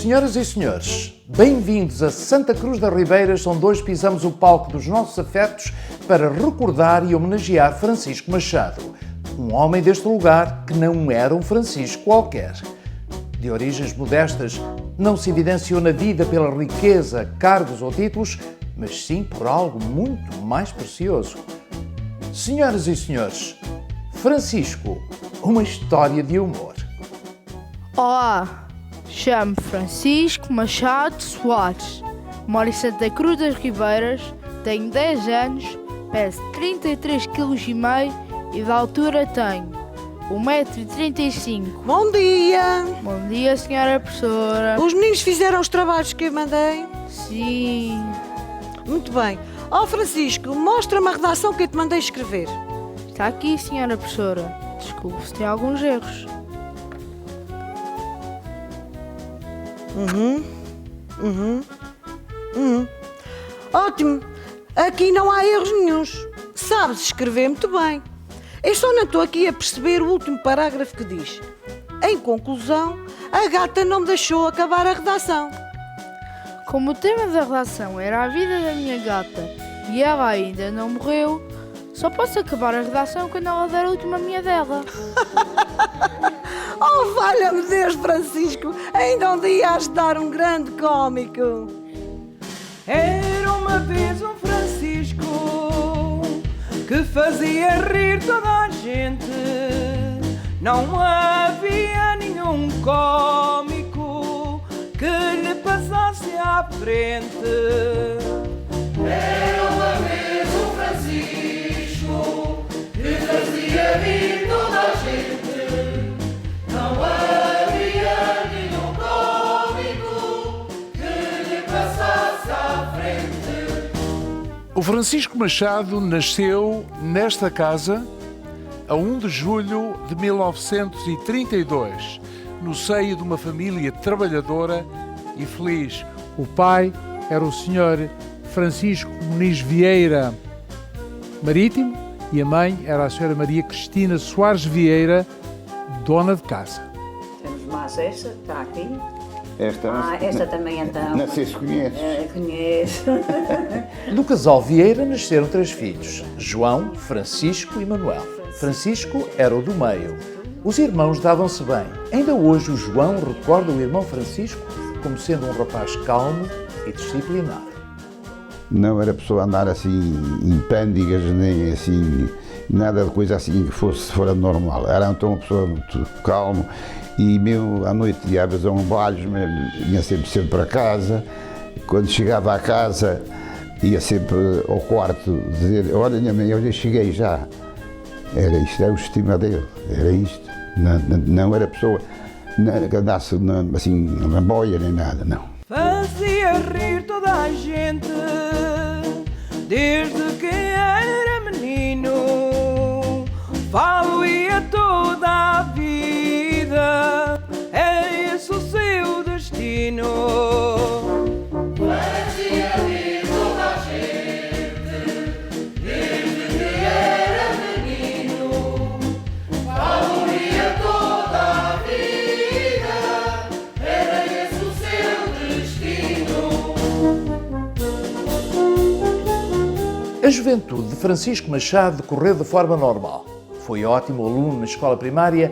Senhoras e senhores, bem-vindos a Santa Cruz das Ribeiras, onde hoje pisamos o palco dos nossos afetos para recordar e homenagear Francisco Machado, um homem deste lugar que não era um Francisco qualquer. De origens modestas, não se evidenciou na vida pela riqueza, cargos ou títulos, mas sim por algo muito mais precioso. Senhoras e senhores, Francisco, uma história de humor. Olá, chamo-me Francisco Machado Soares, moro em Santa Cruz das Ribeiras, tenho 10 anos, peso 33,5 kg e de altura tenho 1,35 m. Bom dia! Bom dia, senhora professora. Os meninos fizeram os trabalhos que eu mandei? Sim. Muito bem. Francisco, mostra-me a redação que eu te mandei escrever. Está aqui, senhora professora. Desculpe se tem alguns erros. Ótimo! Aqui não há erros nenhuns. Sabes escrever muito bem. Eu só não estou aqui a perceber o último parágrafo que diz: em conclusão, a gata não me deixou acabar a redação. Como o tema da redação era a vida da minha gata e ela ainda não morreu, só posso acabar a redação quando ela der a última minha dela. Oh, valha-me Deus, Francisco! Ainda um dia has de dar um grande cómico. Era uma vez um Francisco que fazia rir toda a gente. Não havia nenhum cómico que lhe passasse à frente. Era uma vez um Francisco que fazia rir toda a gente. Não havia nenhum cómico que lhe passasse à frente. O Francisco Machado nasceu nesta casa a 1 de julho de 1932, no seio de uma família trabalhadora e feliz. O pai era o Sr. Francisco Muniz Vieira Marítimo e a mãe era a Sra. Maria Cristina Soares Vieira, dona de casa. Temos mais esta, está aqui. Esta também então. não sei se conheces. Conheço. Do casal Vieira nasceram 3 filhos, João, Francisco e Manuel. Francisco era o do meio. Os irmãos davam-se bem. Ainda hoje o João recorda o irmão Francisco como sendo um rapaz calmo e disciplinado. Não era pessoa a andar assim em pândigas, nem assim, nada de coisa assim que fosse fora do normal. Era então uma pessoa muito calma e mesmo à noite ia a fazer um baile, ia sempre cedo para casa. Quando chegava à casa ia sempre ao quarto dizer: olha minha mãe, hoje cheguei já. Era isto, era o estima dele, era isto. Não era pessoa que andasse assim na boia nem nada, não. Fazia rir toda a gente desde que era menino. Falo-ia toda a vida, é esse o seu destino. Fazia rir toda a gente desde que era menino. Falo-ia toda a vida, era esse o seu destino. A juventude de Francisco Machado decorreu de forma normal. Foi ótimo aluno na escola primária,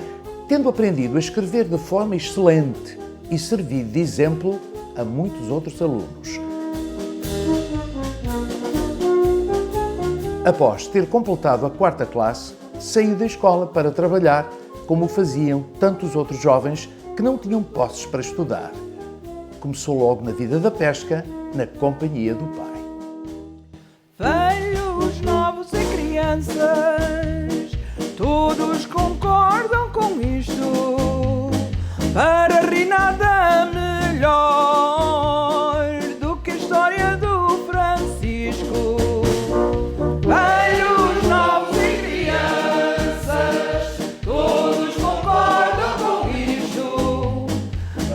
tendo aprendido a escrever de forma excelente e servido de exemplo a muitos outros alunos. Após ter completado a 4ª classe, saiu da escola para trabalhar, como faziam tantos outros jovens que não tinham posses para estudar. Começou logo na vida da pesca, na companhia do pai. Velhos, novos e crianças, todos concordam com isto. Para rir nada melhor do que a história do Francisco. Velhos, novos e crianças, todos concordam com isto.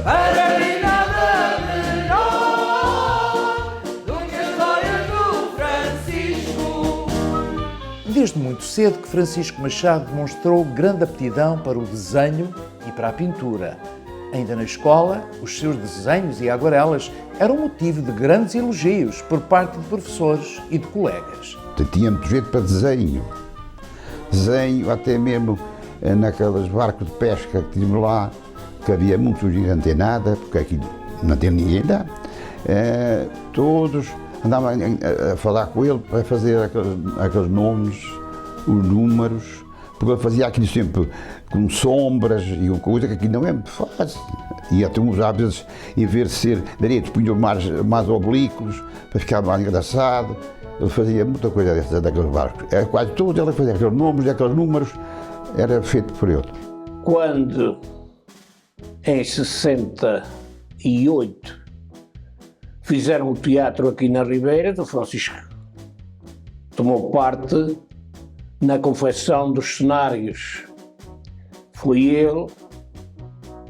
Para rir nada melhor do que a história do Francisco. Desde muito cedo que Francisco Machado demonstrou grande aptidão para o desenho e para a pintura. Ainda na escola, os seus desenhos e aguarelas eram motivo de grandes elogios por parte de professores e de colegas. Tinha muito jeito para desenho. Desenho até mesmo naqueles barcos de pesca que tínhamos lá, que havia muitos de antenada, porque aqui não tinha ninguém lá. Todos andavam a falar com ele para fazer aqueles nomes, os números, porque ele fazia aquilo sempre com sombras e uma coisa que aqui não é muito fácil. E até uns às vezes, em vez de ser direitos, punham mais oblíquos para ficar mais engraçado. Ele fazia muita coisa daqueles barcos. Quase todos ele fazia aqueles nomes e aqueles números, era feito por ele. Quando, em 68, fizeram o teatro aqui na Ribeira, o Francisco tomou parte na confecção dos cenários. Foi ele,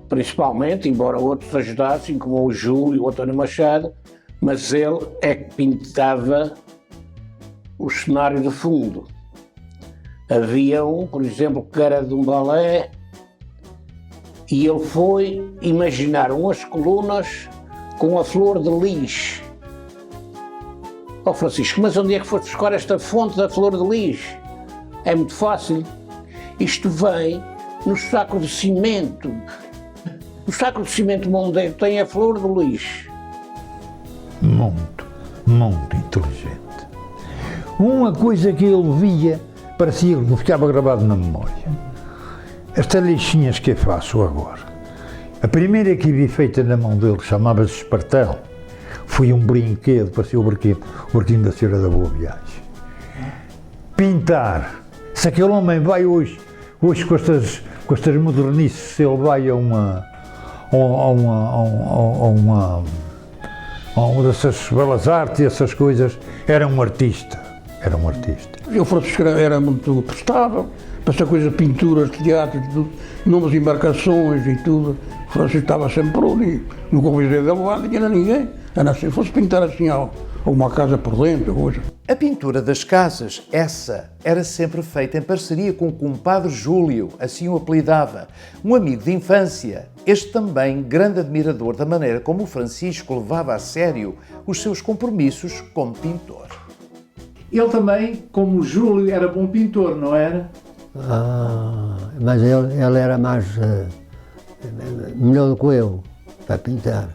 principalmente, embora outros ajudassem, como o Júlio e o António Machado, mas ele é que pintava o cenário de fundo. Havia um, por exemplo, que era de um balé, e ele foi imaginar umas colunas com a flor de lis. Ó Francisco, mas onde é que foste buscar esta fonte da flor de lis? É muito fácil. Isto vem no saco de cimento. O saco de cimento mondeiro tem a flor de lis. Muito inteligente. Uma coisa que ele via, parecia que ficava gravado na memória. Estas lixinhas que eu faço agora, a primeira que vi feita na mão dele chamava-se espartelo. Foi um brinquedo, parecia o barquinho da Senhora da Boa Viagem. Pintar. Se aquele homem vai hoje com estas modernices, se ele vai a uma dessas belas artes e essas coisas, era um artista. O Francisco era muito prestável, para essa coisa de pinturas, teatros, novas embarcações e tudo. O Francisco estava sempre por ali, no convívio dele lá, não tinha ninguém. Era assim, fosse pintar assim uma casa por dentro, coisa. A pintura das casas, essa, era sempre feita em parceria com o compadre Júlio, assim o apelidava, um amigo de infância, este também grande admirador da maneira como o Francisco levava a sério os seus compromissos como pintor. Ele também, como o Júlio, era bom pintor, não era? Mas ele era mais melhor do que eu para pintar.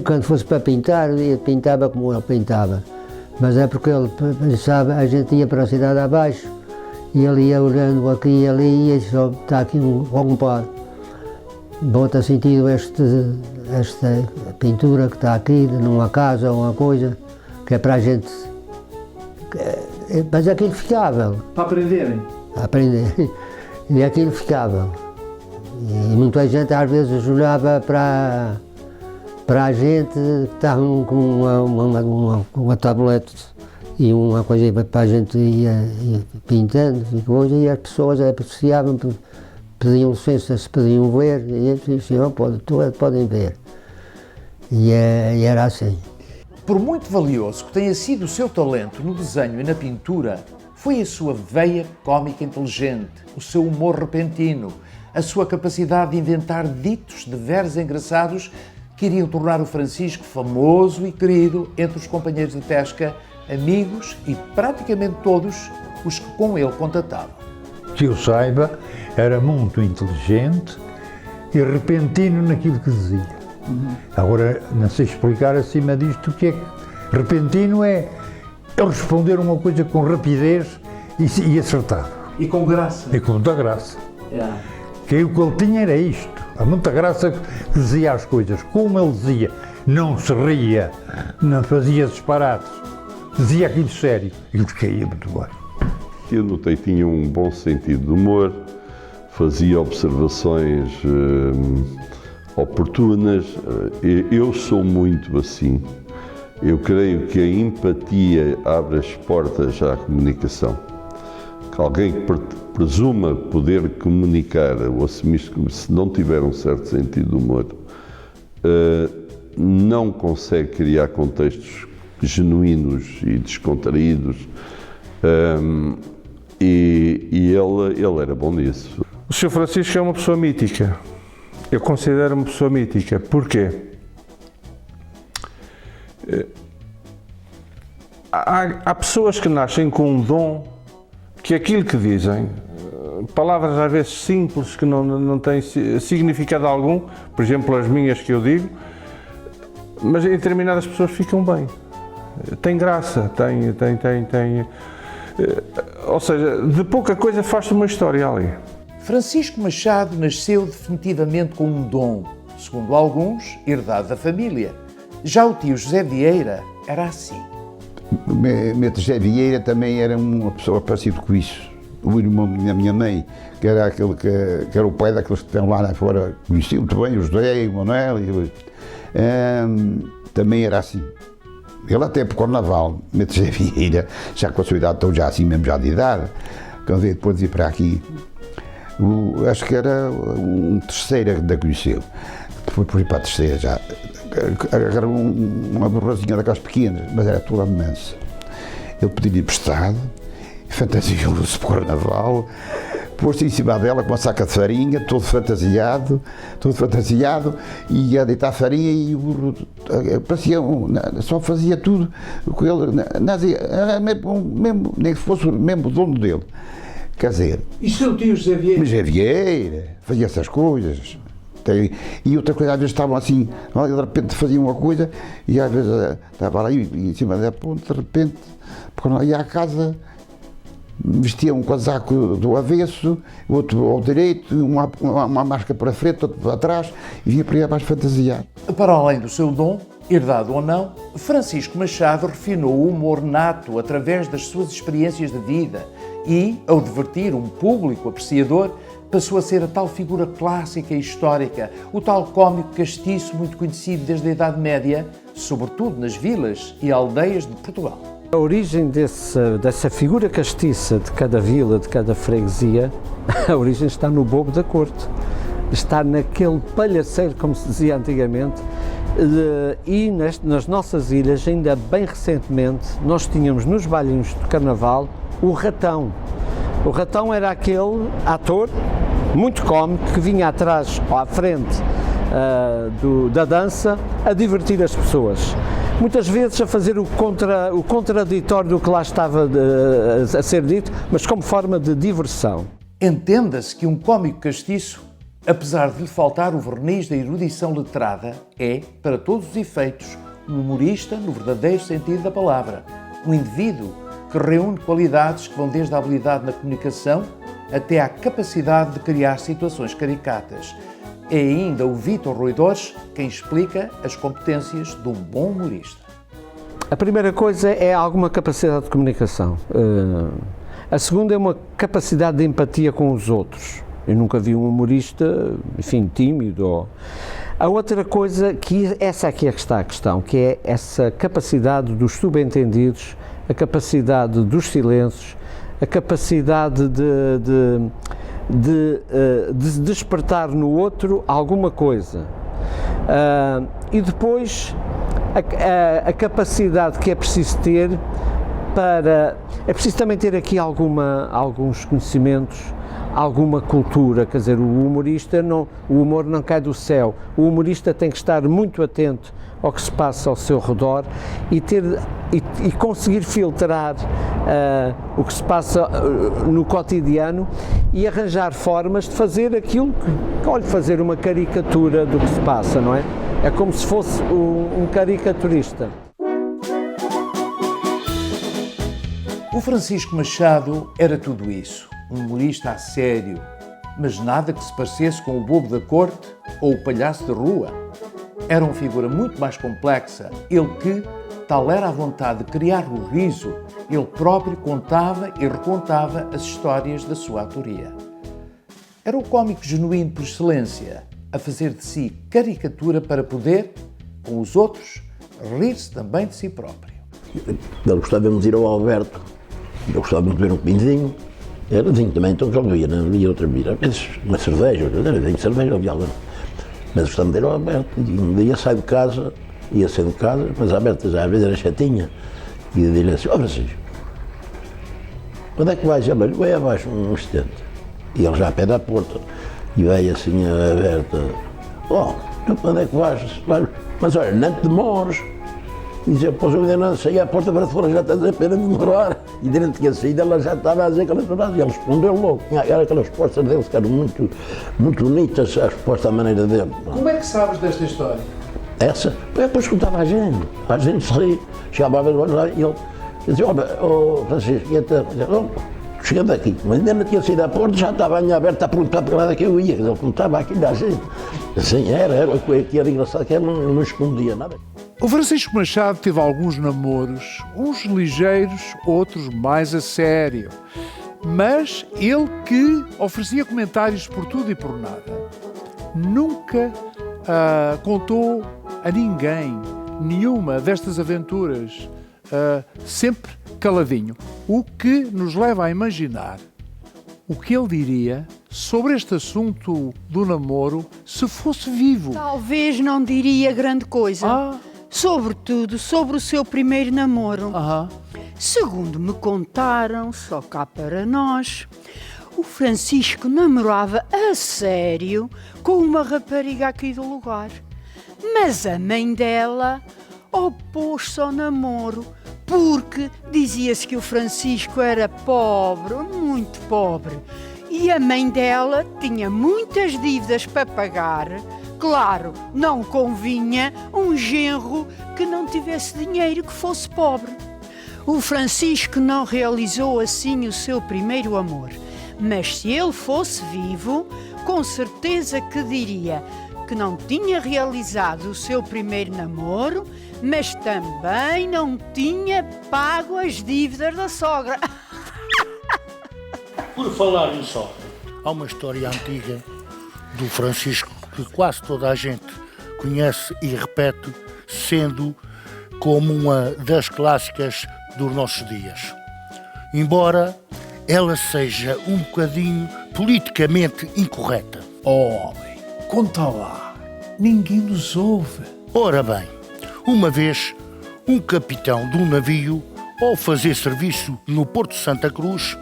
Quando fosse para pintar, eu pintava como ele pintava. Mas é porque ele pensava, a gente ia para a cidade abaixo e ele ia olhando aqui e ali e só está aqui um compadre. Bota sentido esta pintura que está aqui, numa casa ou uma coisa, que é para a gente. Mas aquilo ficava. Para aprenderem? Aprender. E aquilo ficava. E muita gente às vezes olhava para a gente que estava com uma tablete e uma coisa para a gente ia pintando e as pessoas apreciavam, pediam licença se podiam ver e eles diziam, podem ver. E era assim. Por muito valioso que tenha sido o seu talento no desenho e na pintura, foi a sua veia cómica inteligente, o seu humor repentino, a sua capacidade de inventar ditos de veros engraçados que iriam tornar o Francisco famoso e querido entre os companheiros de pesca, amigos e praticamente todos os que com ele contatavam. Que eu saiba, era muito inteligente e repentino naquilo que dizia. Agora, não sei explicar acima disto o que é que repentino é responder uma coisa com rapidez e acertado. E com graça. E com muita graça. Que o que ele tinha era isto, há muita graça que dizia as coisas, como ele dizia, não se ria, não fazia disparates, dizia aquilo sério e o que caía muito bem. Eu notei que tinha um bom sentido de humor, fazia observações oportunas. Eu sou muito assim. Eu creio que a empatia abre as portas à comunicação. Que alguém que presuma poder comunicar ou assumir se não tiver um certo sentido de humor, não consegue criar contextos genuínos e descontraídos. E ele era bom nisso. O Sr. Francisco é uma pessoa mítica. eu considero uma pessoa mítica. Porquê? Há pessoas que nascem com um dom que aquilo que dizem, palavras às vezes simples que não têm significado algum, por exemplo as minhas que eu digo, mas em determinadas pessoas ficam bem. Tem graça, ou seja, de pouca coisa faz-se uma história ali. Francisco Machado nasceu definitivamente com um dom, segundo alguns, herdado da família. Já o tio José Vieira era assim. Meu tio José Vieira também era uma pessoa parecida com isso. O irmão da minha mãe, que era aquele que era o pai daqueles que estão lá fora, conhecia muito bem, o José, o Manuel, também era assim. Ele até por carnaval, meu tio José Vieira, já com a sua idade, estou já assim mesmo já de idade, quando veio depois de ir para aqui, acho que era um terceiro da conheceu. Depois por ir para a terceira já, era uma borrazinha daquelas pequenas, mas era toda imensa. Ele pediu-lhe emprestado, fantasiou-se para o carnaval, pôs-se em cima dela com uma saca de farinha, todo fantasiado, e ia deitar farinha e o burro parecia, só fazia tudo com ele, era mesmo, nem que fosse mesmo o dono dele. Quer dizer... E seu tio José Vieira? José Vieira, fazia essas coisas. E outra coisa, às vezes estavam assim, de repente faziam uma coisa e às vezes estava lá em cima da ponte, de repente, porque não ia à casa, vestia um casaco do avesso, outro ao direito, uma máscara para a frente, outro para trás, e vinha para aí mais fantasiado. Para além do seu dom, herdado ou não, Francisco Machado refinou o humor nato através das suas experiências de vida e, ao divertir um público apreciador, passou a ser a tal figura clássica e histórica, o tal cómico castiço muito conhecido desde a Idade Média, sobretudo nas vilas e aldeias de Portugal. A origem dessa figura castiça de cada vila, de cada freguesia, a origem está no bobo da corte, está naquele palhaceiro, como se dizia antigamente, e nas nossas ilhas, ainda bem recentemente, nós tínhamos nos bailinhos de carnaval o ratão. O ratão era aquele ator muito cómico que vinha atrás ou à frente da dança a divertir as pessoas. Muitas vezes a fazer o contraditório do que lá estava a ser dito, mas como forma de diversão. Entenda-se que um cómico castiço, apesar de lhe faltar o verniz da erudição letrada, é, para todos os efeitos, um humorista no verdadeiro sentido da palavra. Um indivíduo que reúne qualidades que vão desde a habilidade na comunicação até à capacidade de criar situações caricatas. É ainda o Vítor Ruidores quem explica as competências de um bom humorista. A primeira coisa é alguma capacidade de comunicação. A segunda é uma capacidade de empatia com os outros. Eu nunca vi um humorista, enfim, tímido. A outra coisa, que essa aqui é que está a questão, que é essa capacidade dos subentendidos, a capacidade dos silêncios, a capacidade de despertar no outro alguma coisa. E depois a capacidade que é preciso ter para... É preciso também ter aqui alguns conhecimentos, alguma cultura, quer dizer, o humor não cai do céu, o humorista tem que estar muito atento ao que se passa ao seu redor e conseguir filtrar o que se passa no cotidiano e arranjar formas de fazer aquilo fazer uma caricatura do que se passa, não é? É como se fosse um caricaturista. O Francisco Machado era tudo isso, um humorista a sério, mas nada que se parecesse com o bobo da corte ou o palhaço de rua. Era uma figura muito mais complexa, ele que, tal era a vontade de criar o riso, ele próprio contava e recontava as histórias da sua autoria. Era o cómico genuíno por excelência, a fazer de si caricatura para poder, com os outros, rir-se também de si próprio. Ele gostava de ir ao Alberto, eu gostava de beber um vinho, era vinho também, então já bebia, não havia outra bebida, às vezes uma cerveja, era vinho, cerveja, havia algo. Mas gostava de ir ao Alberto, e um dia saio de casa, ia sair de casa, mas a Alberto já às vezes era chatinha, e eu dizia assim, ó Francisco, onde é que vais? Ele vai abaixo um instante, e ele já a pé da porta, e veio assim a Alberto, tu para onde é que vais? Mas olha, não te demores. Dizia, pois eu ainda não saí à porta para fora, já estás a pena de demorar. E dentro que tinha saído, ela já estava a dizer aquelas verdades. E ele respondeu logo. Era aquelas respostas dele que eram muito bonitas, a resposta à maneira dele. Como é que sabes desta história? Essa? Eu depois contava à gente saía, chegava a ver lá e ele dizia, Francisco, chegando aqui, mas ainda não tinha saído à porta, já estava a minha aberta a perguntar para lá que eu ia, ele contava aqui da gente. Assim, era que era engraçado, que ele não escondia nada. O Francisco Machado teve alguns namoros, uns ligeiros, outros mais a sério. Mas ele que oferecia comentários por tudo e por nada, nunca contou a ninguém nenhuma destas aventuras, sempre caladinho. O que nos leva a imaginar o que ele diria sobre este assunto do namoro se fosse vivo. Talvez não diria grande coisa. Sobretudo sobre o seu primeiro namoro. Segundo me contaram, só cá para nós, o Francisco namorava a sério com uma rapariga aqui do lugar. Mas a mãe dela opôs-se ao namoro porque dizia-se que o Francisco era pobre, muito pobre. E a mãe dela tinha muitas dívidas para pagar. Claro, não convinha um genro que não tivesse dinheiro, que fosse pobre. O Francisco não realizou assim o seu primeiro amor, mas se ele fosse vivo, com certeza que diria que não tinha realizado o seu primeiro namoro, mas também não tinha pago as dívidas da sogra. Por falar em sogra, há uma história antiga do Francisco que quase toda a gente conhece e repete, sendo como uma das clássicas dos nossos dias. Embora ela seja um bocadinho politicamente incorreta. Homem, conta lá, ninguém nos ouve. Ora bem, uma vez um capitão de um navio, ao fazer serviço no Porto de Santa Cruz,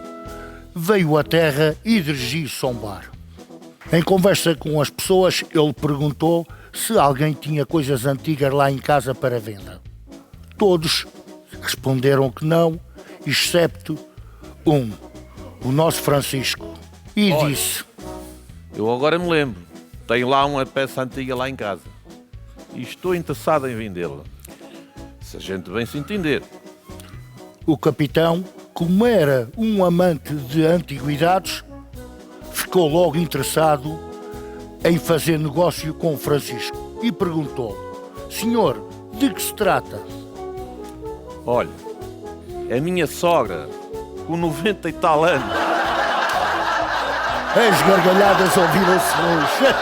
veio à terra e dirigiu-se a um bar. Em conversa com as pessoas, ele perguntou se alguém tinha coisas antigas lá em casa para venda. Todos responderam que não, excepto o nosso Francisco, e Olha, disse: eu agora me lembro, tenho lá uma peça antiga lá em casa e estou interessado em vendê-la, se a gente bem se entender. O capitão, como era um amante de antiguidades, ficou logo interessado em fazer negócio com o Francisco e perguntou: senhor, de que se trata? Olha, a minha sogra, com 90 e tal anos. As gargalhadas ouviram-se longe.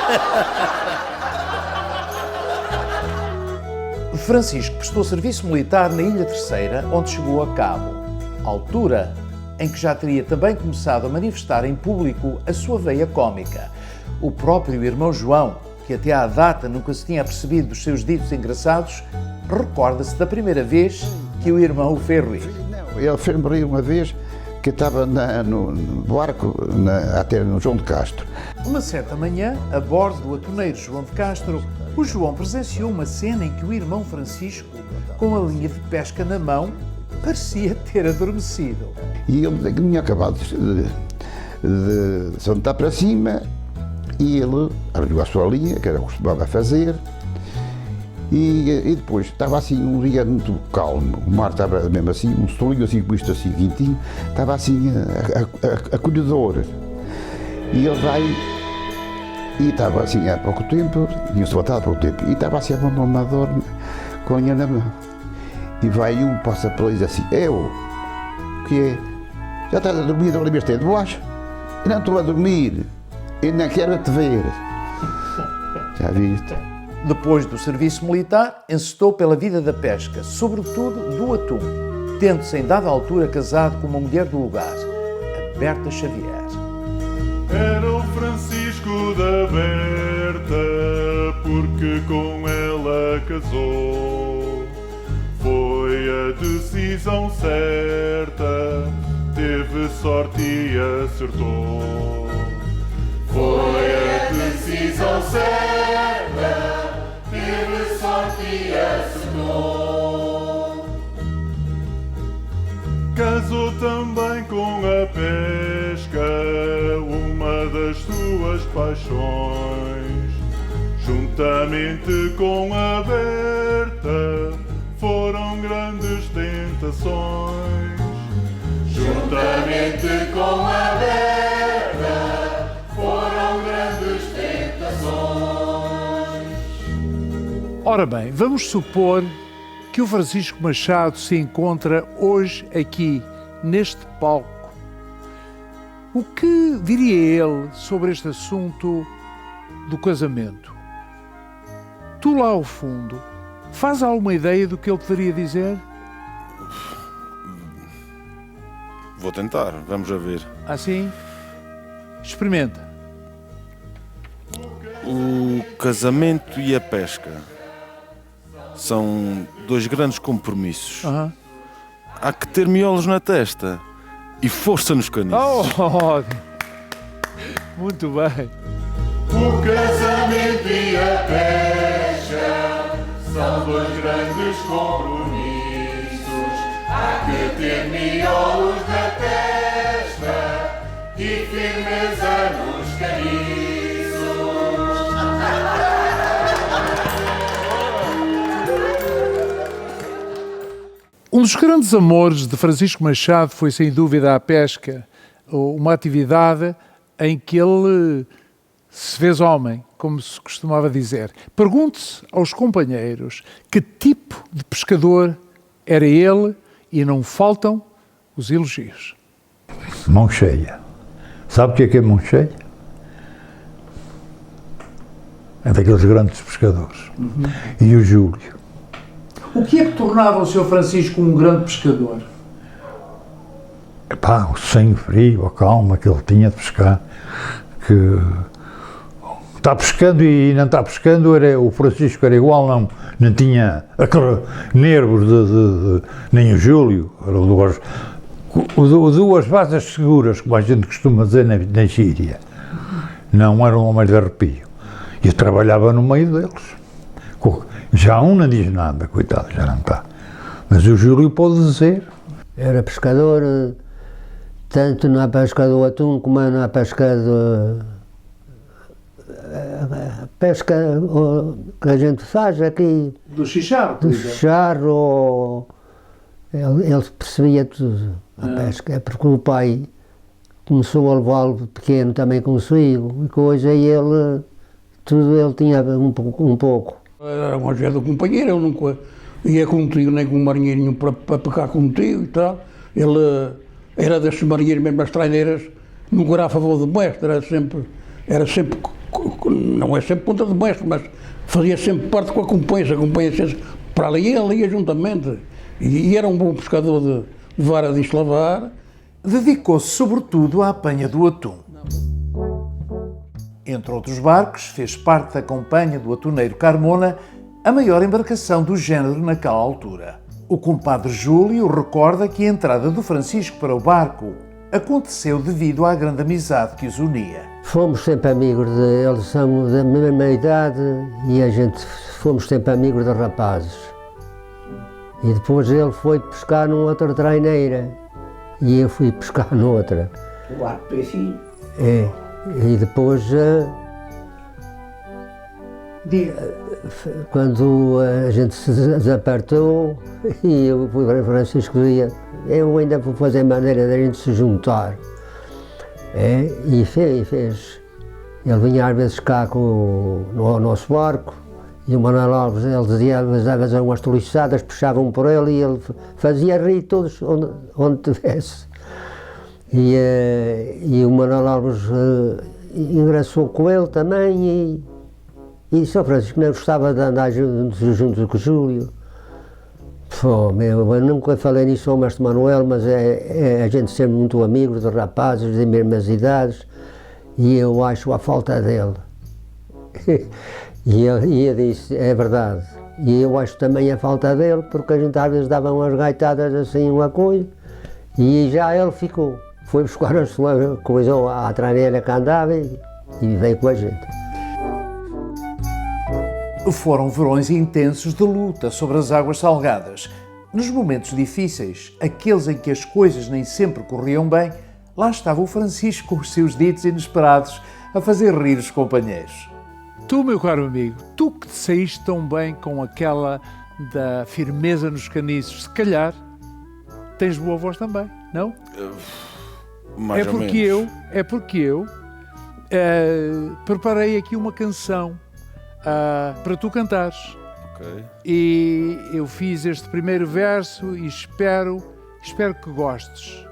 Francisco prestou serviço militar na Ilha Terceira, onde chegou a cabo, altura em que já teria também começado a manifestar em público a sua veia cómica. O próprio irmão João, que até à data nunca se tinha apercebido dos seus ditos engraçados, recorda-se da primeira vez que o irmão o fez rir. Ele fez-me rir uma vez que eu estava no barco, até no João de Castro. Uma certa manhã, a bordo do atuneiro João de Castro, o João presenciou uma cena em que o irmão Francisco, com a linha de pesca na mão, parecia ter adormecido. E ele tinha acabado de saltar para cima e ele abriu a sua linha, que era o que costumava fazer, e depois estava assim um dia muito calmo, o mar estava mesmo assim, um solinho assim, com isto assim quentinho, estava assim acolhedor. E ele vai, e estava assim há pouco tempo, tinha-se levantado há pouco tempo, e estava assim a uma dor com a linha na mão. E vai um, passa pela e diz assim: o que é? Já estás a dormir, não lembras de baixo? Eu não estou a dormir, eu não quero te ver. Já viste? Depois do serviço militar, encetou pela vida da pesca, sobretudo do atum, tendo-se em dada altura casado com uma mulher do lugar, a Berta Xavier. Era o Francisco da Berta, porque com ela casou. Foi a decisão certa, teve sorte e acertou. Foi a decisão decisão certa, teve sorte e acertou. Casou também com a pesca, uma das suas paixões. Juntamente com a Berta, foram grandes tentações. Juntamente com a Berta, foram grandes tentações. Ora bem, vamos supor que o Francisco Machado se encontra hoje aqui, neste palco. O que diria ele sobre este assunto do casamento? Tu lá ao fundo, faz alguma ideia do que ele poderia dizer? Vou tentar, vamos a ver. Assim? Experimenta. O casamento e a pesca são dois grandes compromissos. Há que ter miolos na testa e força nos caniços. Oh, muito bem. O casamento e a pesca são dois grandes compromissos. Há que ter miolos na testa e firmeza nos caniços. Um dos grandes amores de Francisco Machado foi, sem dúvida, a pesca, uma atividade em que ele se fez homem, como se costumava dizer. Pergunte-se aos companheiros que tipo de pescador era ele e não faltam os elogios. Mão cheia. Sabe o que é mão cheia? É daqueles grandes pescadores. E o Júlio. O que é que tornava o Sr. Francisco um grande pescador? Epá, o sangue frio, a calma que ele tinha de pescar, que está pescando e não está pescando, o Francisco era igual, não tinha aqueles nervos nem o Júlio, eram duas vasas seguras, como a gente costuma dizer na Síria, não eram homens de arrepio. Eu trabalhava no meio deles. Já um não diz nada, coitado, já não está. Mas o Júlio pode dizer. Era pescador, tanto na pesca do atum como na pesca a pesca que a gente faz aqui. Do chicharro, por Do exemplo. chicharro, ele percebia tudo, a pesca. É porque o pai começou a levá-lo pequeno também consigo, e coisa, e ele, tudo ele tinha um pouco. Era uma ajuda do companheiro, ele nunca ia contigo, nem com um marinheirinho para pecar contigo e tal. Ele era desses marinheiros, mesmo as traineiras, nunca era a favor do mestre, era sempre, não é sempre ponta de mestre, mas fazia sempre parte com a companhia para ali ele ia juntamente. E era um bom pescador de vara de eslavar. Dedicou-se sobretudo à apanha do atum. Entre outros barcos, fez parte da companhia do atuneiro Carmona, a maior embarcação do género naquela altura. O compadre Júlio recorda que a entrada do Francisco para o barco aconteceu devido à grande amizade que os unia. Fomos sempre amigos, eles são da mesma idade e a gente fomos sempre amigos de rapazes. E depois ele foi pescar numa outra traineira e eu fui pescar noutra. O arco peixinho. É. E depois, quando a gente se desapartou, e eu fui para Francisco dizia, eu ainda vou fazer maneira da gente se juntar. E fez. Ele vinha às vezes cá no nosso barco, e o Manuel Alves, ele dizia, às vezes umas toliçadas, puxavam por ele, e ele fazia rir todos onde tivesse. E o Manuel Alves engraçou com ele também e São Francisco não gostava de andar junto com o Júlio. Pô, eu nunca falei nisso ao mestre Manuel, mas a gente sempre muito amigos, de rapazes de mesmas idades, e eu acho a falta dele. E eu disse, é verdade, e eu acho também a falta dele, porque a gente às vezes dava umas gaitadas assim, uma coisa, e já ele ficou. Foi buscar a sua coisa à traineira que andava e veio com a gente. Foram verões intensos de luta sobre as águas salgadas. Nos momentos difíceis, aqueles em que as coisas nem sempre corriam bem, lá estava o Francisco com os seus ditos inesperados a fazer rir os companheiros. Tu, meu caro amigo, tu que te saíste tão bem com aquela da firmeza nos caniços, se calhar tens boa voz também, não? Mais ou menos. É porque eu preparei aqui uma canção para tu cantares. Ok. E eu fiz este primeiro verso e espero que gostes.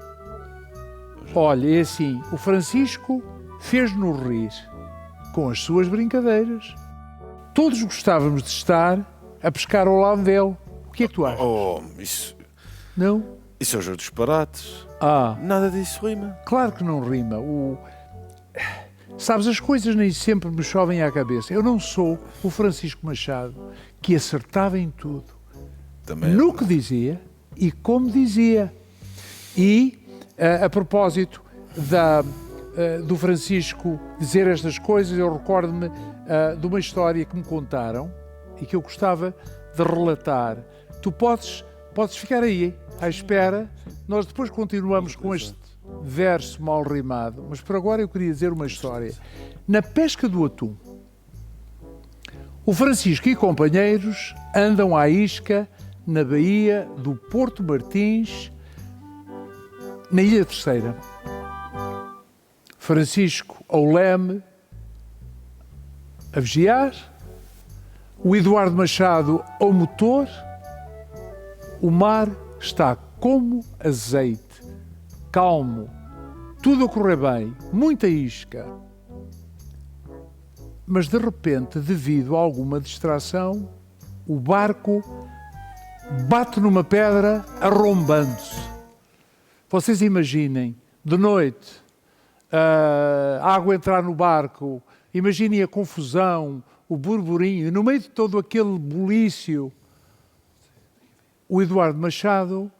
Olha, é assim, o Francisco fez-nos rir com as suas brincadeiras. Todos gostávamos de estar a pescar ao lado dele. O que é que tu achas? Oh, isso... Não? Isso é o jogo dos disparates. Nada disso rima. Claro que não rima. Sabes, as coisas nem sempre me chovem à cabeça. Eu não sou o Francisco Machado, que acertava em tudo. Também no que dizia e como dizia. E, a propósito do Francisco dizer estas coisas, eu recordo-me de uma história que me contaram e que eu gostava de relatar. Tu podes ficar aí, à espera. Nós depois continuamos com este verso mal rimado, mas por agora eu queria dizer uma história. Na pesca do atum, o Francisco e companheiros andam à isca na baía do Porto Martins, na Ilha Terceira. Francisco ao leme, a vigiar, o Eduardo Machado ao motor. O mar está como azeite, calmo, tudo a correr bem, muita isca. Mas de repente, devido a alguma distração, o barco bate numa pedra, arrombando-se. Vocês imaginem, de noite, a água entrar no barco, imaginem a confusão, o burburinho, e no meio de todo aquele bulício, o Eduardo Machado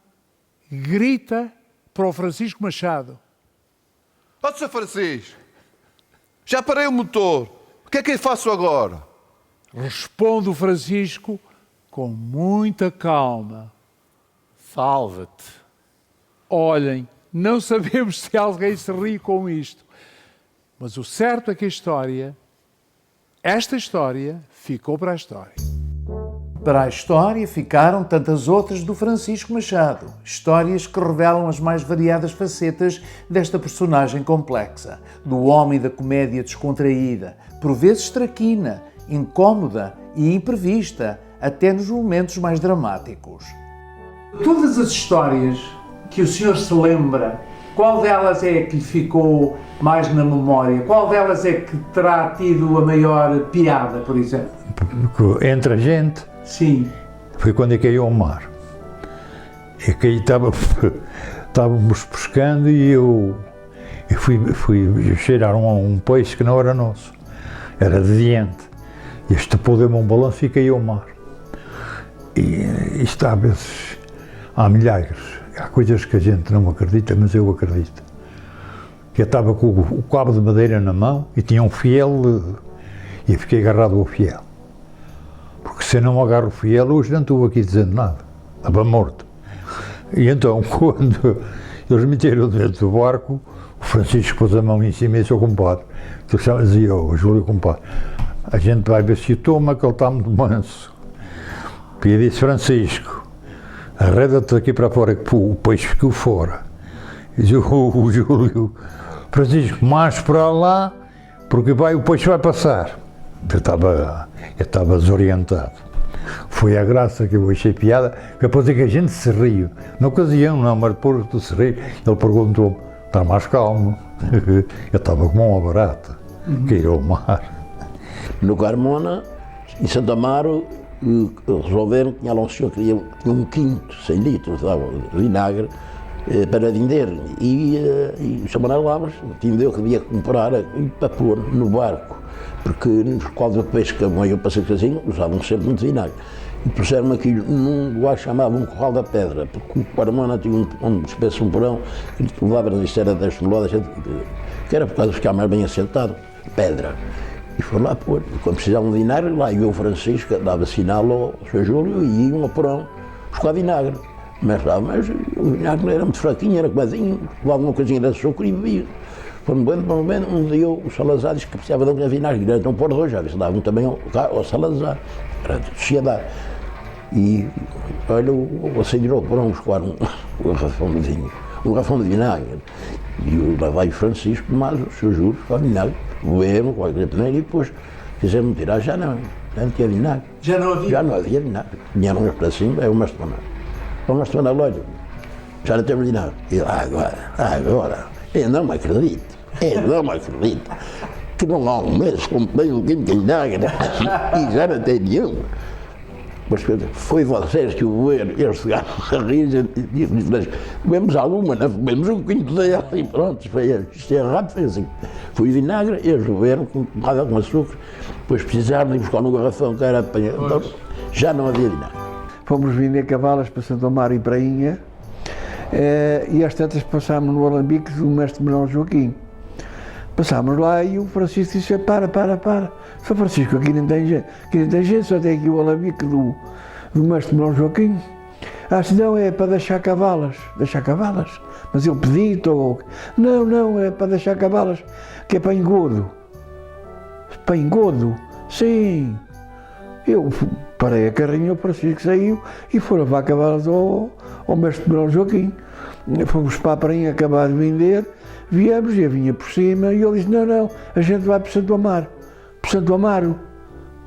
grita para o Francisco Machado: Ó, Sr. Francisco, já parei o motor, o que é que eu faço agora? Responde o Francisco com muita calma: salva-te. Olhem, não sabemos se alguém se ri com isto, mas o certo é que esta história ficou para a história. Para a história ficaram tantas outras do Francisco Machado, histórias que revelam as mais variadas facetas desta personagem complexa, do homem da comédia descontraída, por vezes traquina, incómoda e imprevista, até nos momentos mais dramáticos. Todas as histórias que o senhor se lembra, qual delas é que lhe ficou mais na memória? Qual delas é que terá tido a maior piada, por exemplo? Entre a gente? Sim. Foi quando eu caí ao mar. Eu caí, estávamos pescando e eu fui cheirar um peixe que não era nosso, era de diante. Este pô deu-me um balanço e caí ao mar. E isto às vezes há milagres. Há coisas que a gente não acredita, mas eu acredito. Eu estava com o cabo de madeira na mão e tinha um fiel e fiquei agarrado ao fiel. Porque se eu não agarro o fiel, hoje não estou aqui dizendo nada. Estava morto. E então, quando eles me meteram dentro do barco, o Francisco pôs a mão em cima e disse: compadre, que ele dizia: Júlio, compadre, a gente vai ver se o toma, que ele está muito manso. E eu disse: Francisco, arreda-te daqui para fora, que o peixe ficou fora. E disse o Júlio: Francisco, mais para lá, porque o peixe vai passar. Eu estava desorientado. Foi a graça que eu achei piada, que depois é que a gente se riu. Na ocasião não, mas depois de se rir, ele perguntou-me: está mais calmo? Eu estava como uma barata, caiu ao mar. No Carmona, em Santa Amaro, resolveram que tinha lá um senhor que tinha um quinto, 100 litros de vinagre para vender. E o Sr. Manuel Lavras entendeu que devia comprar para pôr no barco, porque nos quadros de pesca, como eu passei assim, usavam sempre muito vinagre. E puseram aquilo num lugar que chamavam Corral da Pedra, porque o Carmona tinha uma espécie de um porão que levava na lixeira 10 toneladas, que era por causa de ficar mais bem assentado, pedra. E foram lá pôr. E quando precisavam de vinagre, lá ia o Francisco, dava sinal ao Sr. Júlio e iam ao porão buscar vinagre. Mas o vinagre era muito fraquinho, era comadinho, levava uma coisinha de açúcar e bebia. Quando um dia o Salazar disse que precisava de um vinagre, era tão pôr hoje, já se davam também ao Salazar, era de sociedade. E olha, o senhor ao porão buscar um garrafão de vinho, um garrafão de vinagre. E lá vai o Francisco, mais o Sr. Júlio, para vinagre. Bebemos qualquer coisa primeiro e depois fizemos tirar, já não tinha vinagre. Já não havia? Já não havia vinagre. Vinhamos para cima, é uma semana. Uma semana, olha, já não temos vinagre. E eu, agora, eu não me acredito, que não há um mês comprei um quilo de vinagre e já não tem nenhum. Mas foi vocês que o governo, eles chegaram a rir e disseram, comemos alguma, não comemos um quinto dela e pronto, isto é rápido, foi assim. Foi vinagre, eles beberam com açúcar, depois precisaram de ir buscar no garrafão que era apanhado, então, já não havia vinagre. Fomos vender cavalas para Santo Amaro e Prainha e às tantas passámos no alambique do mestre Manuel Joaquim. Passámos lá e o Francisco disse, para, São Francisco, aqui não tem gente, só tem aqui o alambique do mestre Manuel Joaquim. Se não, é para deixar cavalas, mas eu pedi, não, é para deixar cavalas, que é para engodo. Para engodo? Sim. Eu parei a carrinha, o Francisco saiu e foram levar cavalas ao mestre Manuel Joaquim. Fomos para a prainha acabar de vender, viemos e eu vinha por cima e ele disse, não, a gente vai para Santo Amaro. Para Santo Amaro?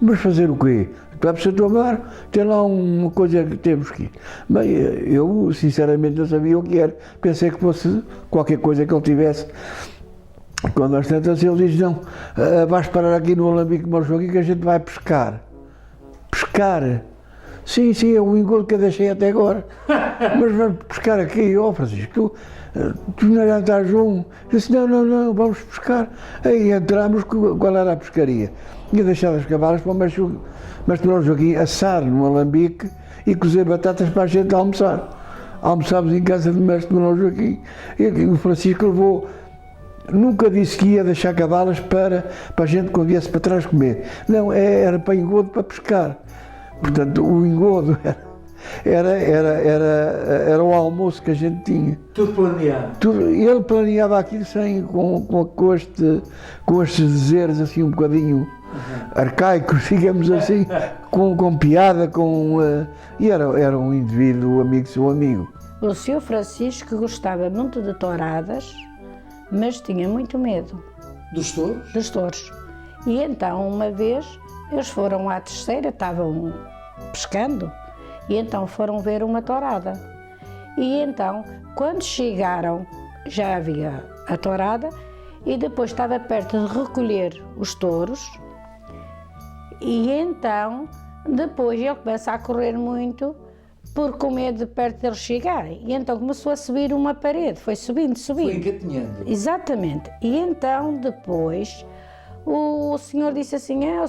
Mas fazer o quê? Vai para Santo Amaro, tem lá uma coisa que temos que ir. Bem, eu sinceramente não sabia o que era, pensei que fosse qualquer coisa que ele tivesse. Quando às tantas ele diz, não, vais parar aqui no alambique Manuel Joaquim que a gente vai pescar. Pescar? Sim, é o engodo que eu deixei até agora. Mas vamos pescar aqui, Francisco, tu não já estás junto? Eu disse, não, vamos pescar. Aí entramos, qual era a pescaria? Ia deixar as cavalas para o mestre Manuel Joaquim assar no alambique e cozer batatas para a gente almoçar. Almoçámos em casa do mestre Manuel Joaquim. E o Francisco levou, nunca disse que ia deixar cavalas para a gente quando viesse para trás comer. Não, era para engodo, para pescar. Portanto, o engodo era o almoço que a gente tinha. Tudo planeado? Ele planeava aquilo com estes dizeres assim um bocadinho arcaicos, digamos assim, com piada, e era um indivíduo amigo seu amigo. O Sr. Francisco gostava muito de touradas, mas tinha muito medo. Dos touros? Dos touros. E então, uma vez, eles foram à terceira, estavam pescando, e então foram ver uma tourada. E então, quando chegaram, já havia a tourada, e depois estava perto de recolher os touros, e então, depois ele começa a correr muito, por com medo de perto deles chegarem. E então começou a subir uma parede, foi subindo. Foi engatinhando. Exatamente. E então, depois, o senhor disse assim, o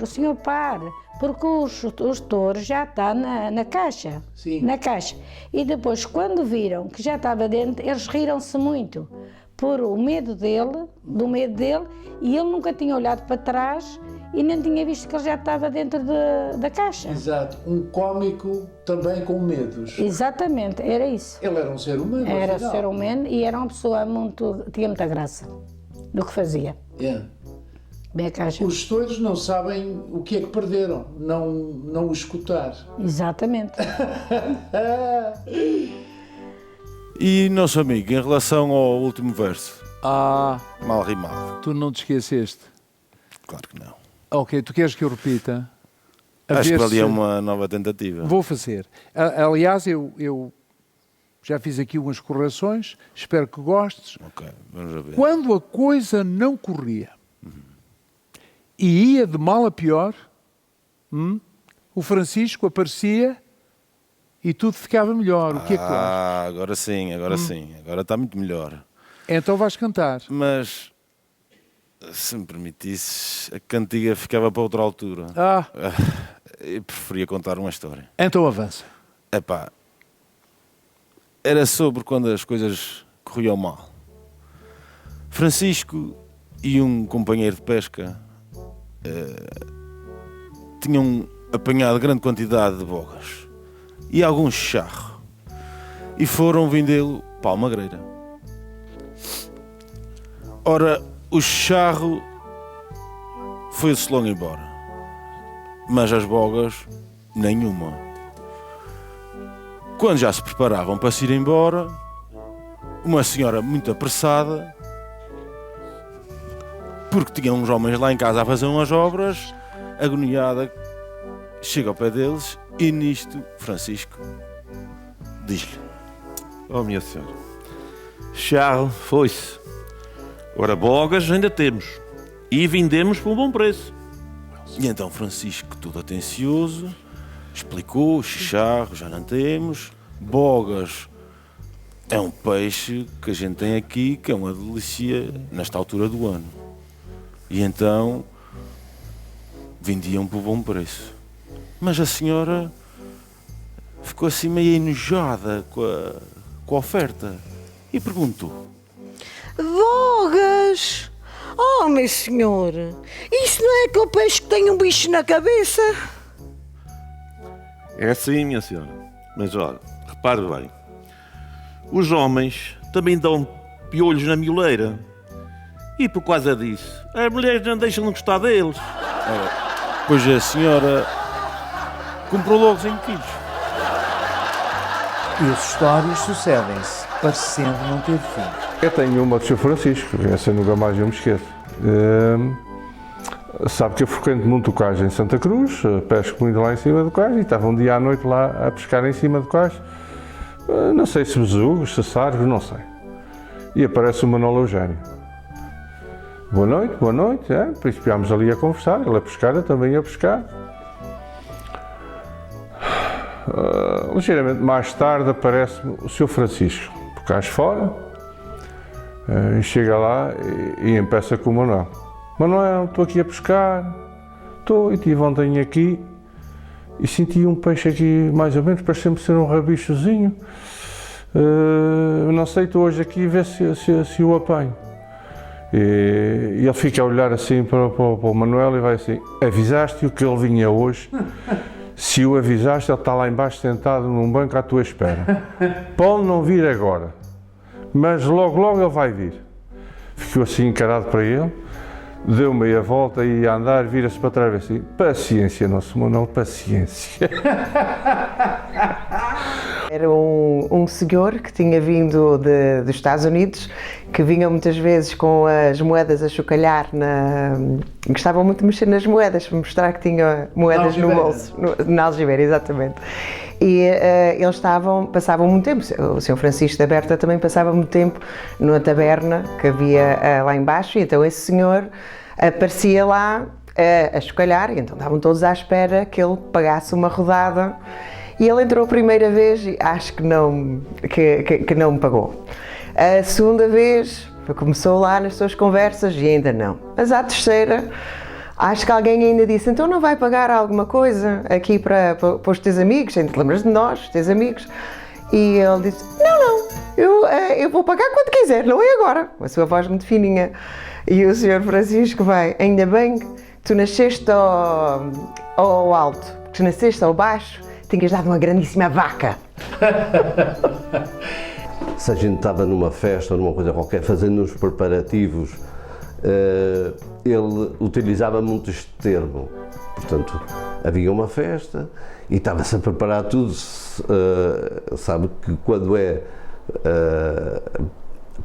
senhor pare, porque os touros já estão na caixa. Sim. Na caixa. E depois, quando viram que já estava dentro, eles riram-se muito, por o medo dele, e ele nunca tinha olhado para trás e nem tinha visto que ele já estava dentro da caixa. Exato. Um cómico também com medos. Exatamente, era isso. Ele era um ser humano. Era afinal. ser humano e era uma pessoa tinha muita graça do que fazia. Bem a caixa. Os touros não sabem o que é que perderam, não o escutar. Exatamente. E, nosso amigo, em relação ao último verso? Mal rimado. Tu não te esqueceste? Claro que não. Ok, tu queres que eu repita? Acho que valia uma nova tentativa. Vou fazer. Aliás, eu já fiz aqui umas correções, espero que gostes. Ok, vamos ver. Quando a coisa não corria e ia de mal a pior, o Francisco aparecia e tudo ficava melhor. O que é que tu achas? Agora sim. Agora está muito melhor. Então vais cantar. Mas, se me permitisses, a cantiga ficava para outra altura. Eu preferia contar uma história. Então avança. Era sobre quando as coisas corriam mal. Francisco e um companheiro de pesca tinham apanhado grande quantidade de bogas e algum charro e foram vendê-lo para a almagreira. Ora, o charro foi-se logo embora, mas as bogas, nenhuma. Quando já se preparavam para se ir embora, uma senhora muito apressada, porque tinha uns homens lá em casa a fazer umas obras, agoniada, chega ao pé deles e nisto Francisco diz-lhe: "Oh, minha senhora, charro foi-se. Ora, bogas ainda temos e vendemos por um bom preço." E então Francisco, todo atencioso, explicou: charro já não temos, bogas é um peixe que a gente tem aqui, que é uma delícia nesta altura do ano. E então vendiam por bom preço. Mas a senhora ficou assim meio enojada com a oferta e perguntou: "Bogas? Oh, meu senhor, isso não é aquele peixe que tem um bicho na cabeça?" É sim, minha senhora. Mas olha, repare bem. Os homens também dão piolhos na mioleira. E por causa disso, as mulheres não deixam de gostar deles. Pois a senhora comprou logo 5 quilos. E as histórias sucedem-se, parecendo não ter fim. Eu tenho uma do Sr. Francisco, essa nunca mais eu me esqueço. Sabe que eu frequento muito o cais em Santa Cruz, pesco muito lá em cima do cais, e estava um dia à noite lá a pescar em cima do cais. Não sei se besugos, se sargos, não sei. E aparece o Manuel Eugênio. Boa noite, principiámos ali a conversar, ele a pescar, eu também a pescar. Ligeiramente mais tarde aparece-me o Sr. Francisco, por cais fora, e chega lá e empeça com o Manuel. Manuel, estou aqui a pescar, e estive ontem aqui e senti um peixe aqui mais ou menos, pareceu-me ser um rabichozinho. Não sei, estou hoje aqui a ver se o apanho. E ele fica a olhar assim para o Manuel e vai assim: avisaste-o que ele vinha hoje? Se o avisaste, ele está lá embaixo sentado num banco à tua espera. Pode não vir agora, mas logo ele vai vir. Ficou assim encarado para ele, deu meia volta e ia andar, vira-se para trás e assim: paciência, nosso Manuel, paciência. Era um senhor que tinha vindo dos Estados Unidos, que vinha muitas vezes com as moedas a chocalhar, gostava muito de mexer nas moedas, para mostrar que tinha moedas no bolso, na algibeira, exatamente. E eles passavam muito tempo, o Sr. Francisco da Berta também passava muito tempo numa taberna que havia lá embaixo, e então esse senhor aparecia lá a chocalhar, e então estavam todos à espera que ele pagasse uma rodada. E ele entrou a primeira vez e acho que não me pagou. A segunda vez começou lá nas suas conversas e ainda não. Mas à terceira, acho que alguém ainda disse: então não vai pagar alguma coisa aqui para os teus amigos? Ainda te lembras de nós, os teus amigos? E ele disse: não, eu vou pagar quando quiser, não é agora. Com a sua voz muito fininha. E o Sr. Francisco vai: ainda bem que tu nasceste ao alto, porque se nasceste ao baixo, tinhas dado uma grandíssima vaca. Se a gente estava numa festa ou numa coisa qualquer, fazendo os preparativos, ele utilizava muito este termo. Portanto, havia uma festa e estava-se a preparar tudo. Sabe que quando é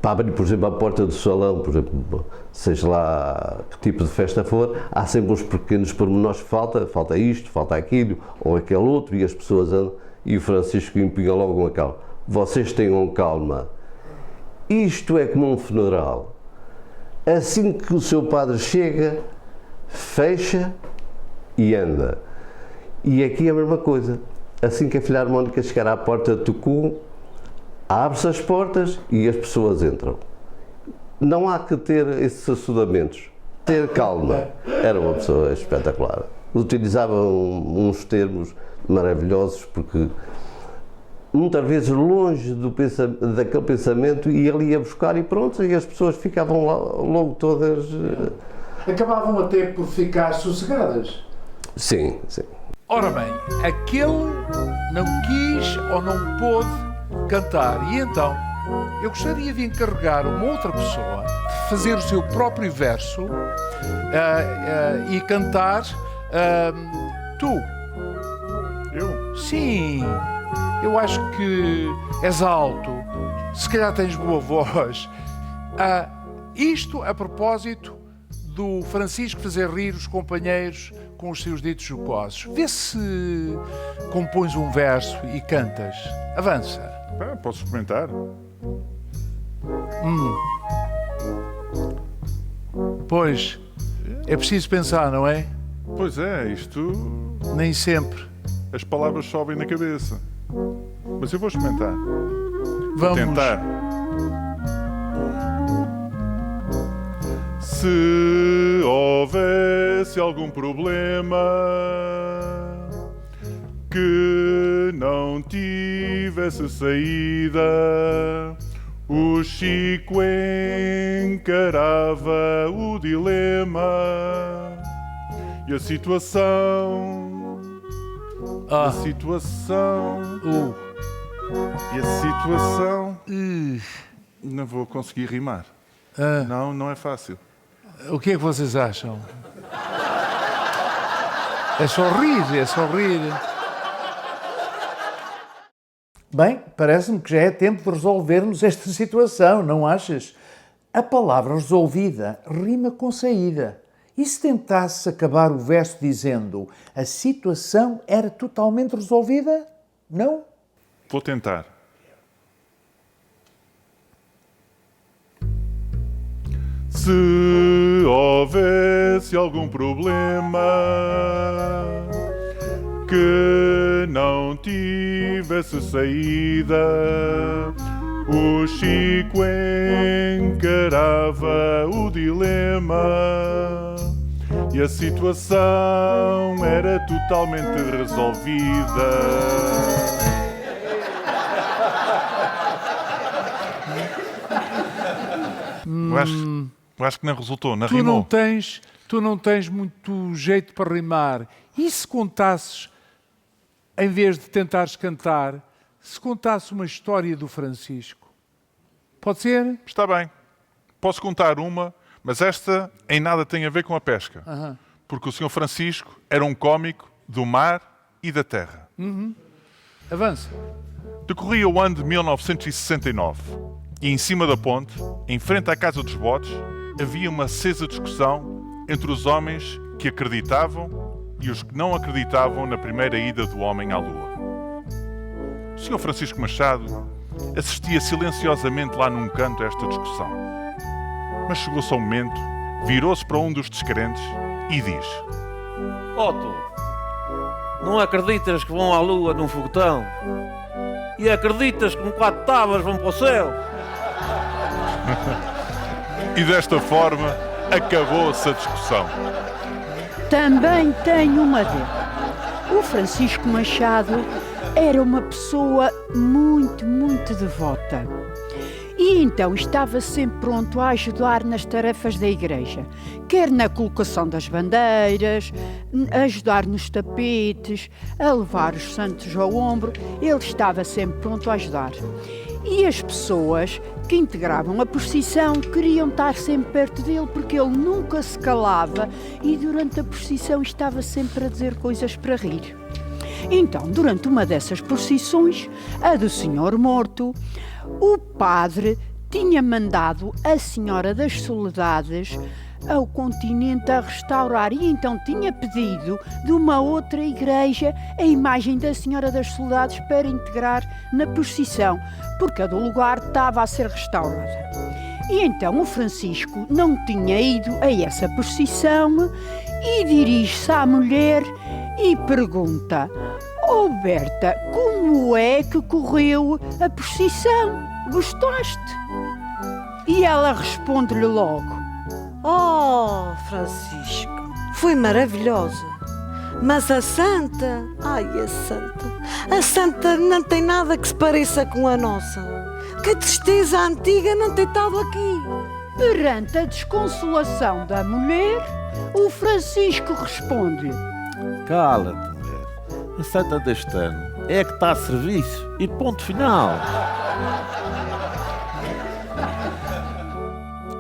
para abrir, por exemplo, a porta do salão, por exemplo, seja lá que tipo de festa for, há sempre uns pequenos pormenores que falta isto, falta aquilo, ou aquele outro, e as pessoas andam, e o Francisco impunha logo uma calma. Vocês tenham calma, isto é como um funeral. Assim que o seu padre chega, fecha e anda. E aqui é a mesma coisa. Assim que a Filarmónica chegar à porta de Tucum, abre-se as portas e as pessoas entram. Não há que ter esses assodamentos. Ter calma. Era uma pessoa espetacular. Utilizava uns termos maravilhosos, porque muitas vezes longe daquele pensamento, e ele ia buscar e pronto, e as pessoas ficavam lá, logo todas acabavam até por ficar sossegadas. Sim, sim. Ora bem, aquele não quis ou não pôde cantar. E então, eu gostaria de encarregar uma outra pessoa de fazer o seu próprio verso e cantar. Tu. Eu? Sim. Eu acho que és alto. Se calhar tens boa voz. Isto a propósito do Francisco fazer rir os companheiros com os seus ditos jocosos. Vê se compões um verso e cantas. Avança. Posso experimentar? Pois, é preciso pensar, não é? Pois é, isto... Nem sempre. As palavras sobem na cabeça. Mas eu vou experimentar. Vamos. Tentar. Se houvesse algum problema que não tivesse saída, o Chico encarava o dilema e a situação. A situação. E a situação. Não vou conseguir rimar. Não é fácil. O que é que vocês acham? É só rir, é só rir. Bem, parece-me que já é tempo de resolvermos esta situação, não achas? A palavra resolvida rima com saída. E se tentasse acabar o verso dizendo a situação era totalmente resolvida? Não? Vou tentar. Se houvesse algum problema que não tivesse saída, o Chico encarava o dilema e a situação era totalmente resolvida. Eu acho que não resultou, não rimou. Tu não tens muito jeito para rimar. E se contasses, em vez de tentares cantar, se contasse uma história do Francisco? Pode ser? Está bem. Posso contar uma, mas esta em nada tem a ver com a pesca. Porque o Sr. Francisco era um cómico do mar e da terra. Avança. Decorria o ano de 1969 e em cima da ponte, em frente à Casa dos Botes, havia uma acesa discussão entre os homens que acreditavam e os que não acreditavam na primeira ida do homem à Lua. O Sr. Francisco Machado assistia silenciosamente lá num canto a esta discussão. Mas chegou-se ao momento, virou-se para um dos descrentes e diz: Otto, não acreditas que vão à Lua num foguetão? E acreditas que com 4 tábuas vão para o céu? E desta forma acabou-se a discussão. Também tenho uma dele. O Francisco Machado era uma pessoa muito devota. E então estava sempre pronto a ajudar nas tarefas da igreja, quer na colocação das bandeiras, ajudar nos tapetes, a levar os santos ao ombro. Ele estava sempre pronto a ajudar. E as pessoas que integravam a procissão queriam estar sempre perto dele porque ele nunca se calava e durante a procissão estava sempre a dizer coisas para rir. Então, durante uma dessas procissões, a do Senhor Morto, o padre tinha mandado a Senhora das Soledades ao continente a restaurar e então tinha pedido de uma outra igreja a imagem da Senhora das Soledades para integrar na procissão, porque a do lugar estava a ser restaurada. E então o Francisco não tinha ido a essa procissão e dirige-se à mulher e pergunta: "Oh Berta, como é que correu a procissão? Gostaste?" E ela responde-lhe logo: "Oh, Francisco, foi maravilhosa. Mas a Santa, a Santa não tem nada que se pareça com a nossa. Que tristeza antiga não ter estado aqui." Perante a desconsolação da mulher, O Francisco responde: Cala-te, mulher. A santa deste ano é a que está a serviço e ponto final.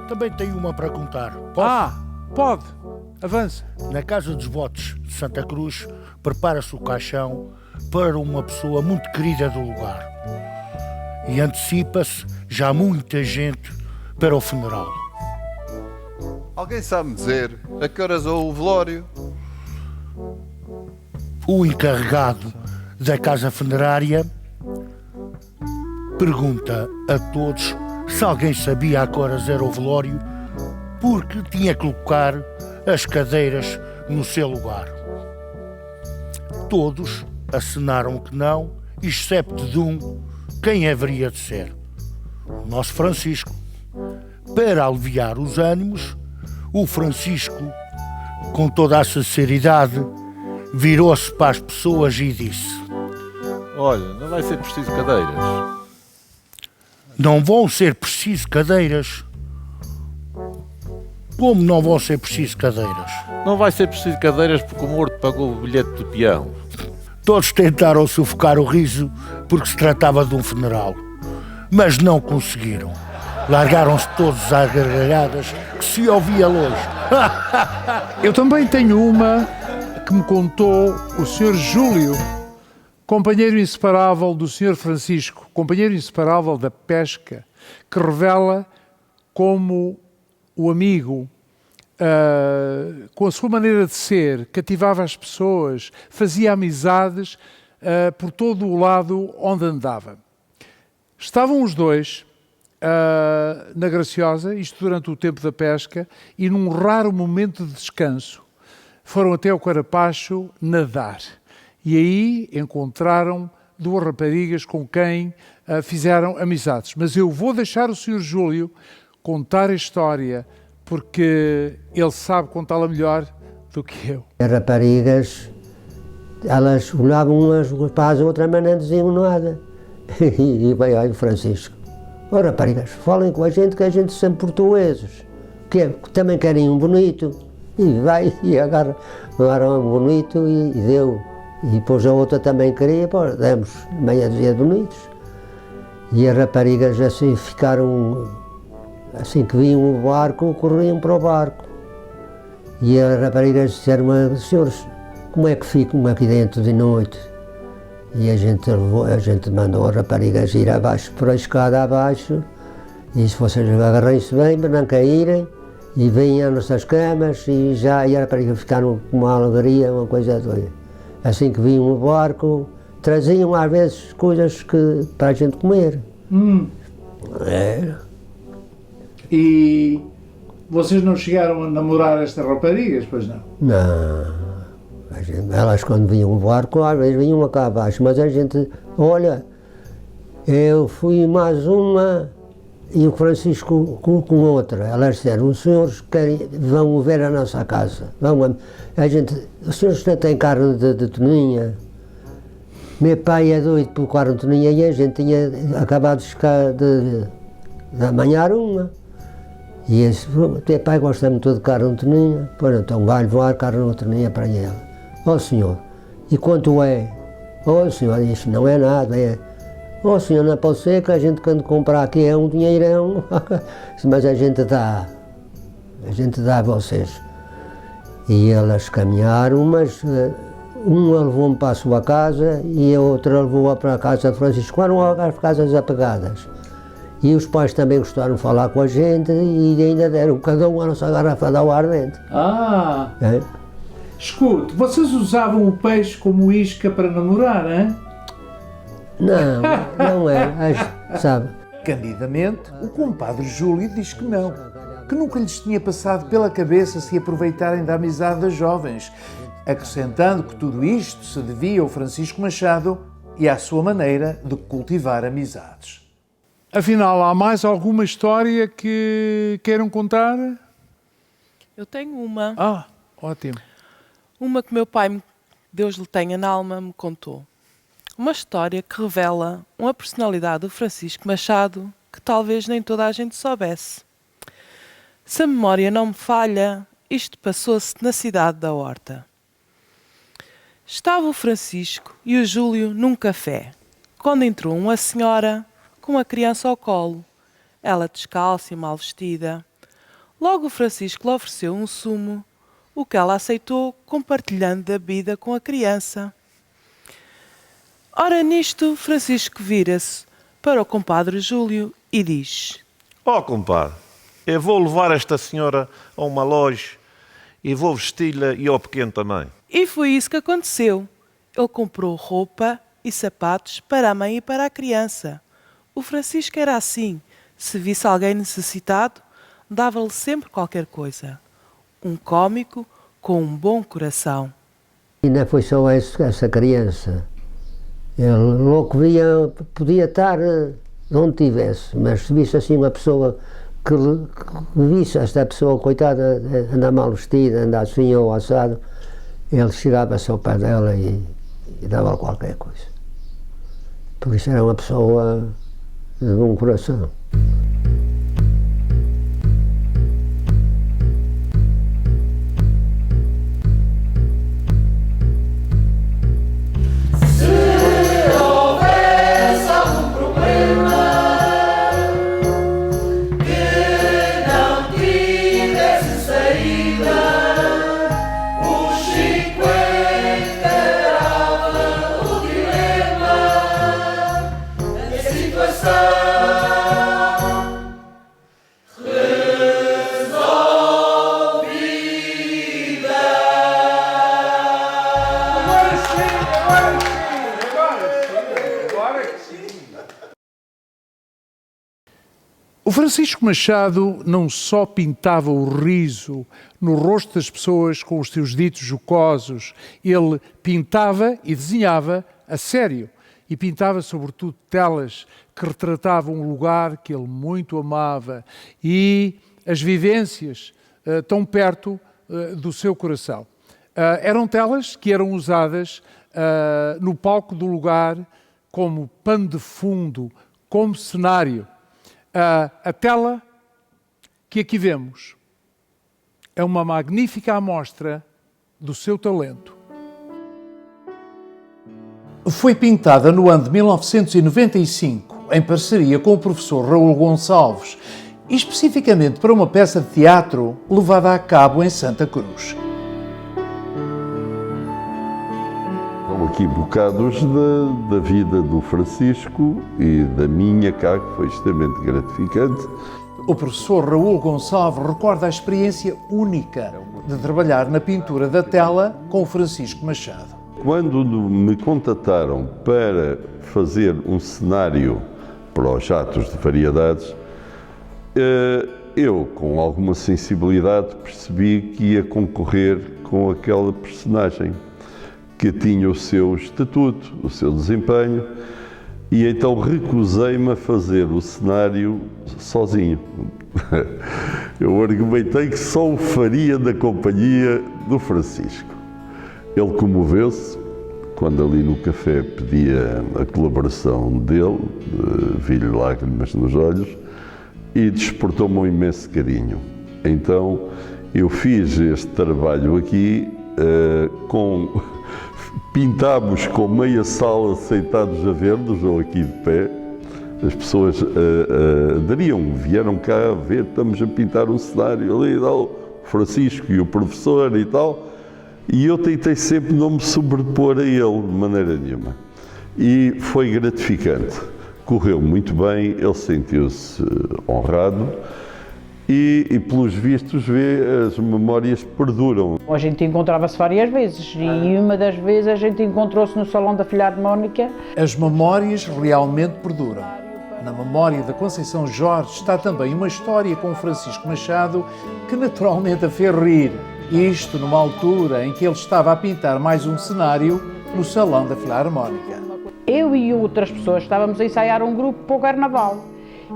Também tenho uma para contar. Pode. Avança. Na Casa dos Votos de Santa Cruz, prepara-se o caixão para uma pessoa muito querida do lugar. E antecipa-se já muita gente para o funeral. Alguém sabe-me dizer a que horas é o velório? O encarregado da casa funerária pergunta a todos se alguém sabia a que horas era o velório, porque tinha que colocar as cadeiras no seu lugar. Todos acenaram que não, excepto de um, quem haveria de ser? O nosso Francisco. Para aliviar os ânimos, o Francisco, com toda a sinceridade, virou-se para as pessoas e disse: Olha, não vai ser preciso cadeiras. Não vão ser preciso cadeiras? Como não vão ser preciso cadeiras? Não vai ser preciso cadeiras porque o morto pagou o bilhete do peão. Todos tentaram sufocar o riso porque se tratava de um funeral, mas não conseguiram. Largaram-se todos às gargalhadas que se ouvia longe. Eu também tenho uma que me contou o Sr. Júlio, companheiro inseparável do Sr. Francisco, companheiro inseparável da pesca, que revela como o amigo, com a sua maneira de ser, cativava as pessoas, fazia amizades por todo o lado onde andava. Estavam os dois na Graciosa, isto durante o tempo da pesca, e num raro momento de descanso, foram até o Carapacho nadar. E aí encontraram duas raparigas com quem fizeram amizades. Mas eu vou deixar o Sr. Júlio contar a história, porque ele sabe contá-la melhor do que eu. As raparigas, elas olhavam umas para as outras, mas não diziam nada. E veio aí o Francisco: "Oh, raparigas, falem com a gente que a gente sempre portugueses, que também querem um bonito." E vai e agarraram um bonito e deu. E depois a outra também queria, pô, demos meia dúzia de bonitos. E as raparigas assim ficaram, assim que viam o barco, corriam para o barco. E as raparigas disseram: "Senhores, como é que ficam aqui dentro de noite?" E a gente mandou as raparigas ir abaixo, por a escada abaixo, e se vocês agarrem-se bem para não caírem, e vêm às nossas camas, e as raparigas ficaram com uma alegria, uma coisa doida. Assim que vinham o barco, traziam às vezes coisas para a gente comer. É. E vocês não chegaram a namorar estas raparigas, pois não? Não. Elas quando vinham o barco, às vezes vinham cá abaixo, mas a gente, olha, eu fui mais uma e o Francisco com outra. Elas disseram: "Os senhores vão ver a nossa casa. Os senhores não têm carne de toninha?" Meu pai é doido por carne de toninha e a gente tinha acabado de amanhar uma. E esse: "Teu pai gosta muito de carne de toninha?" "Pois então vai levar carne de toninha para ela." "Ó senhor, e quanto é?" "Ó senhor, isto não é nada, é." "Ó senhor, não pode ser que a gente quando comprar aqui é um dinheirão." "Mas a gente dá a vocês." E elas caminharam, mas uma levou-me para a sua casa e a outra levou-a para a casa de Francisco. Eram as casas apegadas. E os pais também gostaram de falar com a gente e ainda deram cada um a nossa garrafa de aguardente. É? Escute, vocês usavam o peixe como isca para namorar, hein? Não é, sabe? Candidamente, o compadre Júlio diz que não, que nunca lhes tinha passado pela cabeça se aproveitarem da amizade das jovens, acrescentando que tudo isto se devia ao Francisco Machado e à sua maneira de cultivar amizades. Afinal, há mais alguma história que queiram contar? Eu tenho uma. Ótimo. Uma que meu pai, Deus lhe tenha na alma, me contou. Uma história que revela uma personalidade do Francisco Machado que talvez nem toda a gente soubesse. Se a memória não me falha, Isto passou-se na cidade da Horta. Estava o Francisco e o Júlio num café, quando entrou uma senhora com uma criança ao colo, ela descalça e mal vestida. Logo o Francisco lhe ofereceu um sumo, o que ela aceitou, compartilhando da bebida com a criança. Ora, nisto, Francisco vira-se para o compadre Júlio e diz: Ó compadre, eu vou levar esta senhora a uma loja e vou vesti-la e ao pequeno também. E foi isso que aconteceu. Ele comprou roupa e sapatos para a mãe e para a criança. O Francisco era assim. Se visse alguém necessitado, dava-lhe sempre qualquer coisa. Um cómico com um bom coração. E não foi só essa criança. Ele logo via, podia estar onde tivesse, mas se visse assim uma pessoa que visse esta pessoa, coitada, andar mal vestida, andar assim ou assado, ele chegava-se ao pé dela e dava-lhe qualquer coisa. Por isso era uma pessoa de bom coração. O Francisco Machado não só pintava o riso no rosto das pessoas com os seus ditos jocosos, ele pintava e desenhava a sério. E pintava sobretudo telas que retratavam um lugar que ele muito amava e as vivências tão perto do seu coração. Eram telas que eram usadas no palco do lugar como pano de fundo, como cenário. A tela que aqui vemos é uma magnífica amostra do seu talento. Foi pintada no ano de 1995, em parceria com o professor Raul Gonçalves, e especificamente para uma peça de teatro levada a cabo em Santa Cruz. São aqui bocados da vida do Francisco e da minha cá, que foi extremamente gratificante. O professor Raul Gonçalves recorda a experiência única de trabalhar na pintura da tela com o Francisco Machado. Quando me contataram para fazer um cenário para os atos de variedades, eu, com alguma sensibilidade, percebi que ia concorrer com aquela personagem que tinha o seu estatuto, o seu desempenho, e então recusei-me a fazer o cenário sozinho. Eu argumentei que só o faria na companhia do Francisco. Ele comoveu-se quando ali no café pedia a colaboração dele, vi-lhe lágrimas nos olhos, e despertou-me um imenso carinho. Então eu fiz este trabalho aqui pintámos com meia sala sentados a ver-nos, ou aqui de pé. As pessoas vieram cá ver, estamos a pintar um cenário ali, o Francisco e o professor e tal. E eu tentei sempre não me sobrepor a ele de maneira nenhuma. E foi gratificante. Correu muito bem, ele sentiu-se honrado e pelos vistos, as memórias perduram. A gente encontrava-se várias vezes e uma das vezes a gente encontrou-se no Salão da Filarmónica. As memórias realmente perduram. Na memória da Conceição Jorge está também uma história com o Francisco Machado que naturalmente a fez rir. Isto numa altura em que ele estava a pintar mais um cenário no Salão da Filarmónica. Eu e outras pessoas estávamos a ensaiar um grupo para o Carnaval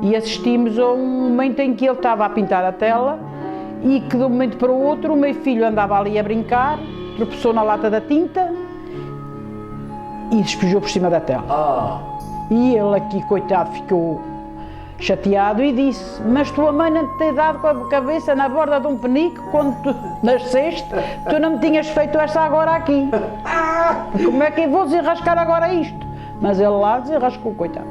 e assistimos a um momento em que ele estava a pintar a tela e que de um momento para o outro o meu filho andava ali a brincar, tropeçou na lata da tinta e despejou por cima da tela. E ele aqui, coitado, ficou chateado e disse: mas tua mãe não te tem dado com a cabeça na borda de um penique quando tu nasceste? Tu não me tinhas feito esta agora aqui. Como é que eu vou desenrascar agora isto? Mas ele lá desenrascou, coitado.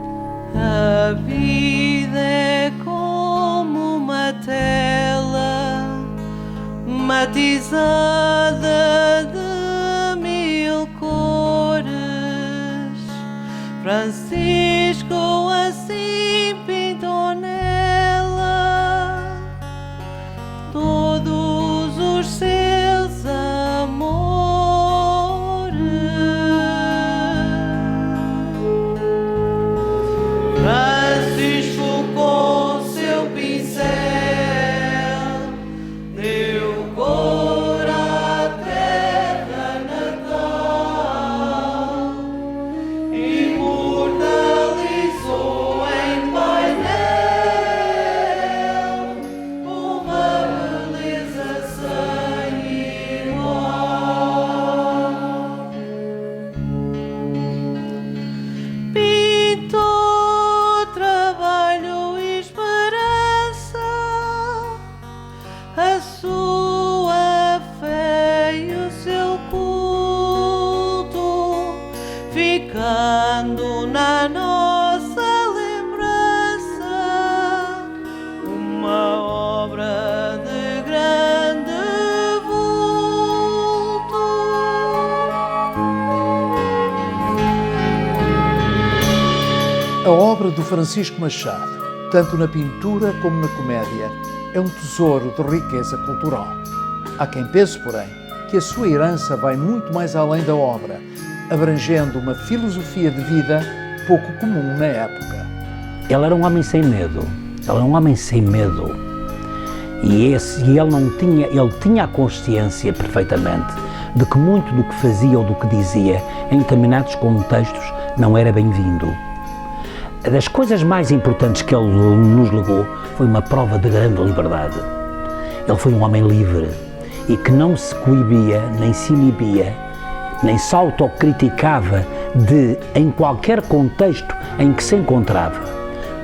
A vida é como uma tela matizada de 1000 cores. Francisco assim pintou nela todos os seus amores. Francisco com seu pincel deu cor à terra natal, imortalizou em painel uma beleza sem igual. Pintou trabalho e esperança, a sua fé e o seu culto, ficando na nossa lembrança uma obra de grande vulto. A obra do Francisco Machado, tanto na pintura como na comédia, é um tesouro de riqueza cultural. Há quem pense, porém, que a sua herança vai muito mais além da obra, abrangendo uma filosofia de vida pouco comum na época. Ele era um homem sem medo. Ele era um homem sem medo. E ele tinha a consciência perfeitamente de que muito do que fazia ou do que dizia em determinados contextos não era bem-vindo. Das coisas mais importantes que ele nos legou foi uma prova de grande liberdade. Ele foi um homem livre e que não se coibia, nem se inibia, nem se autocriticava de, em qualquer contexto em que se encontrava,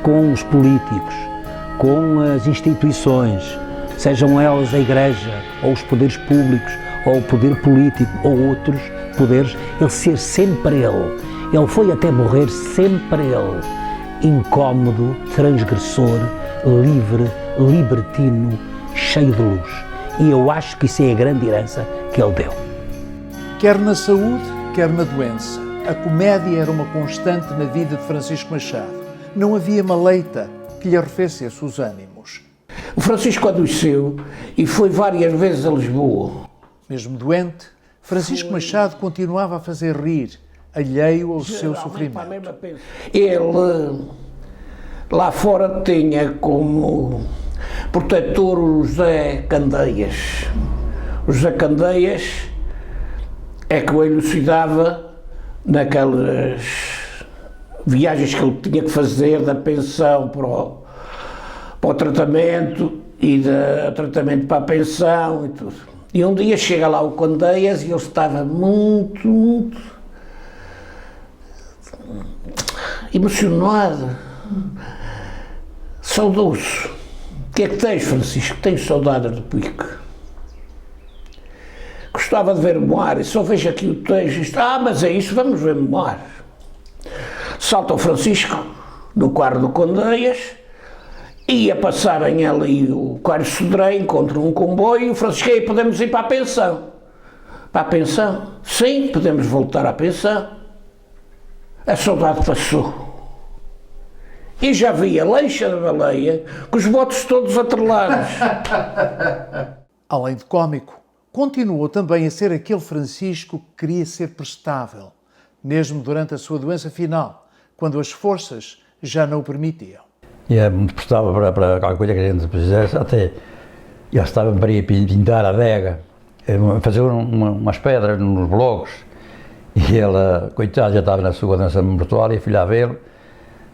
com os políticos, com as instituições, sejam elas a Igreja, ou os poderes públicos, ou o poder político, ou outros poderes, ele ser sempre ele. Ele foi até morrer sempre ele. Incómodo, transgressor, livre, libertino, cheio de luz. E eu acho que isso é a grande herança que ele deu. Quer na saúde, quer na doença, a comédia era uma constante na vida de Francisco Machado. Não havia maleita que lhe arrefecesse os ânimos. O Francisco adoeceu e foi várias vezes a Lisboa. Mesmo doente, Francisco Machado continuava a fazer rir, alheio ao seu sofrimento. Ele, lá fora, tinha como protetor o José Candeias. O José Candeias é que o elucidava naquelas viagens que ele tinha que fazer da pensão para o tratamento e do tratamento para a pensão e tudo. E um dia chega lá o Candeias e ele estava muito emocionado, saudoso. O que é que tens, Francisco? Tenho saudades do Pique. Gostava de ver o mar e só vejo aqui o texto. Mas é isso, vamos ver o mar. Salta o Francisco no quarto do Candeias, ia passarem ali o Quarto Sodré, encontra um comboio e o Francisco: "Ei, podemos ir para a pensão?" Para a pensão? Sim, podemos voltar à pensão. A saudade passou. E já vi a leixa da baleia com os botos todos atrelados. Além de cómico, continuou também a ser aquele Francisco que queria ser prestável, mesmo durante a sua doença final, quando as forças já não o permitiam. E me prestava para qualquer coisa que a gente precisasse, até já estava para ir pintar a adega, fazer umas pedras nos blocos, e ela, coitada, já estava na sua doença mortuária, e fui lá vê-lo,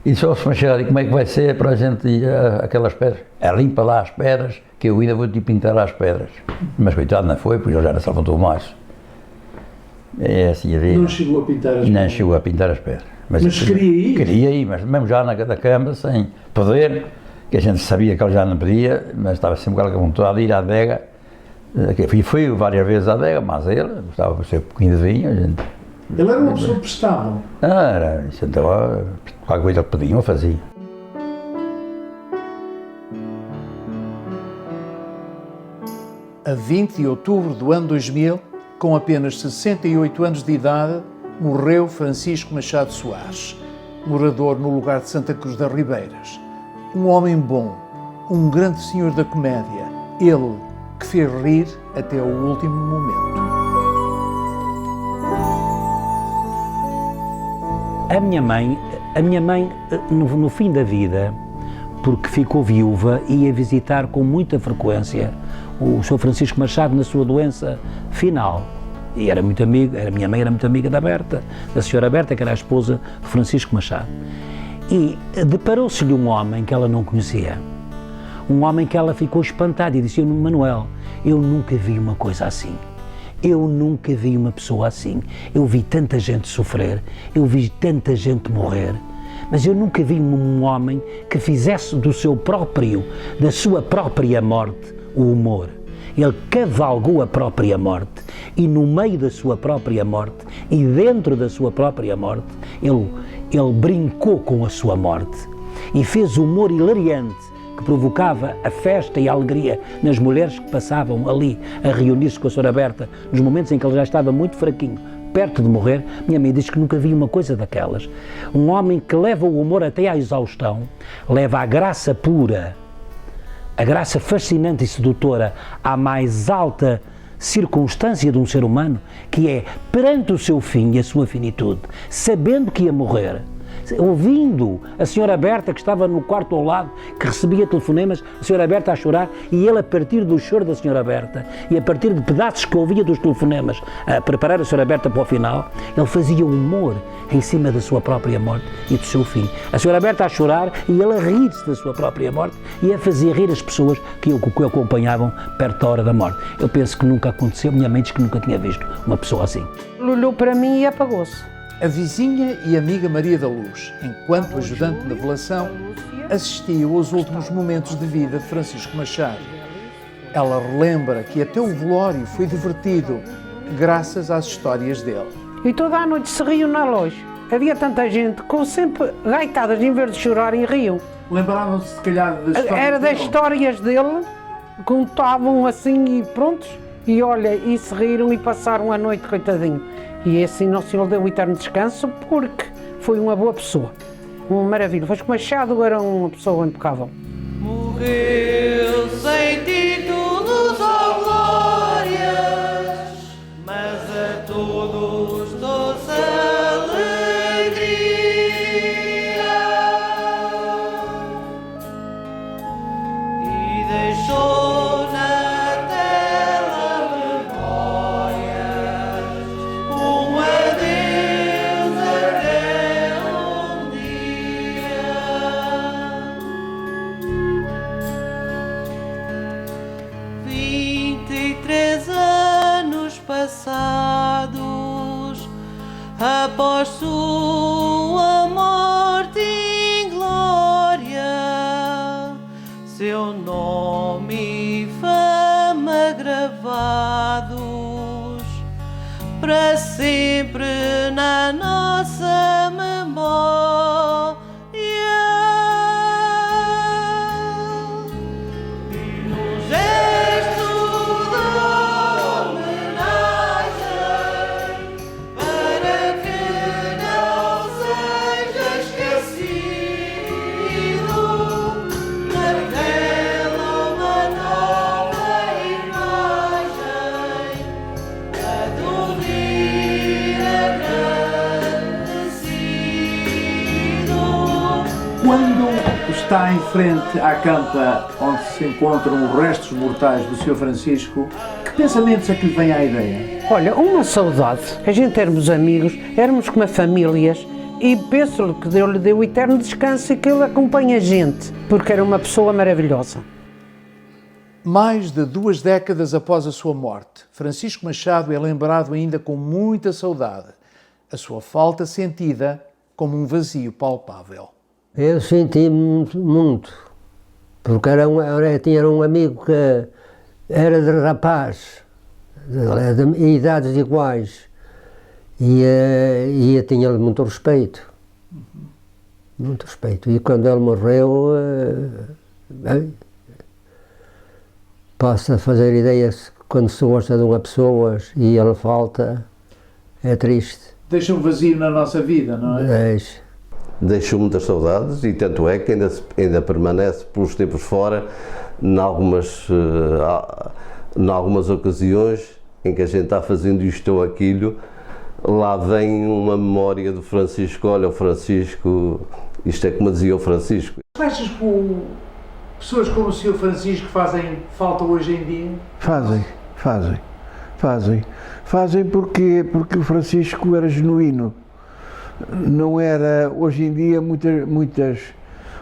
e só se mexer ali, como é que vai ser para a gente ir aquelas pedras? Limpa lá as pedras, que eu ainda vou-te pintar as pedras. Mas coitado, não foi, porque ele já não se levantou mais. É assim a vida. Não chegou a pintar as pedras? Não chegou a pintar as pedras. Mas queria ir? Queria ir, mas mesmo já na cama, sem poder, que a gente sabia que ele já não podia, mas estava sempre com aquela vontade de ir à adega. E fui várias vezes à adega, mas ele gostava de ser um pouquinho de vinho. A gente... Ele era uma pessoa prestável. Era, então, qualquer coisa que pediam, eu fazia. A 20 de outubro do ano 2000, com apenas 68 anos de idade, morreu Francisco Machado Soares, morador no lugar de Santa Cruz das Ribeiras. Um homem bom, um grande senhor da comédia, ele que fez rir até o último momento. A minha mãe, no fim da vida, porque ficou viúva, ia visitar com muita frequência o Sr. Francisco Machado na sua doença final. E era muito amigo, minha mãe era muito amiga da Berta, da senhora Berta, que era a esposa de Francisco Machado. E deparou-se-lhe um homem que ela não conhecia. Um homem que ela ficou espantada e disse: Manuel, eu nunca vi uma coisa assim. Eu nunca vi uma pessoa assim. Eu vi tanta gente sofrer, eu vi tanta gente morrer, mas eu nunca vi um homem que fizesse da sua própria morte, o humor. Ele cavalgou a própria morte e no meio da sua própria morte e dentro da sua própria morte, ele brincou com a sua morte e fez humor hilariante que provocava a festa e a alegria nas mulheres que passavam ali a reunir-se com a Sra. Berta nos momentos em que ele já estava muito fraquinho, perto de morrer. Minha mãe diz que nunca vi uma coisa daquelas. Um homem que leva o humor até à exaustão, leva a graça pura, a graça fascinante e sedutora à mais alta circunstância de um ser humano, que é perante o seu fim e a sua finitude, sabendo que ia morrer, ouvindo a senhora Berta, que estava no quarto ao lado, que recebia telefonemas, a senhora Berta a chorar, e ele, a partir do choro da senhora Berta e a partir de pedaços que ouvia dos telefonemas a preparar a senhora Berta para o final, ele fazia humor em cima da sua própria morte e do seu fim. A senhora Berta a chorar e ele a rir-se da sua própria morte e a fazer rir as pessoas que o acompanhavam perto da hora da morte. Eu penso que nunca aconteceu, minha mãe diz que nunca tinha visto uma pessoa assim. Olhou para mim e apagou-se. A vizinha e amiga Maria da Luz, enquanto ajudante na velação, assistiu aos últimos momentos de vida de Francisco Machado. Ela relembra que até o velório foi divertido, graças às histórias dele. E toda a noite se riam na loja. Havia tanta gente com sempre gaitadas, em vez de chorarem, riam. Lembravam-se, se calhar, das histórias Era das histórias dele, contavam assim e prontos, e olha, e se riram e passaram a noite, coitadinho. E assim não se lhe deu o eterno descanso, porque foi uma boa pessoa, uma maravilha. Francisco Machado era uma pessoa impecável. Morreu sem títulos ou glórias, mas a todos doce alegria. E deixou na tela memórias um adeus até um dia. 23 anos passados após sua morte inglória, seu nome e fama gravados para sempre na nossa memória. E no gesto de homenagem, para que não seja esquecido, revela uma nova imagem a do dia agradecido. Quando está em frente à campa onde se encontram os restos mortais do Sr. Francisco, que pensamentos é que lhe vem à ideia? Olha, uma saudade, a gente éramos amigos, éramos como famílias, e penso-lhe que Deus lhe deu o eterno descanso e que ele acompanha a gente, porque era uma pessoa maravilhosa. Mais de 2 décadas após a sua morte, Francisco Machado é lembrado ainda com muita saudade. A sua falta sentida como um vazio palpável. Eu senti muito, porque era tinha um amigo que era de rapaz, de idades iguais, e eu tinha-lhe muito respeito. Muito respeito. E quando ele morreu, posso fazer ideias quando se gosta de uma pessoa e ele falta, é triste. Deixa um vazio na nossa vida, não é? Deixou muitas saudades e tanto é que ainda permanece pelos tempos fora, em algumas ocasiões em que a gente está fazendo isto ou aquilo, lá vem uma memória do Francisco. Olha, o Francisco, isto é como dizia o Francisco. Achas que pessoas como o Sr. Francisco fazem falta hoje em dia? Fazem porque o Francisco era genuíno. Não era, hoje em dia, muitas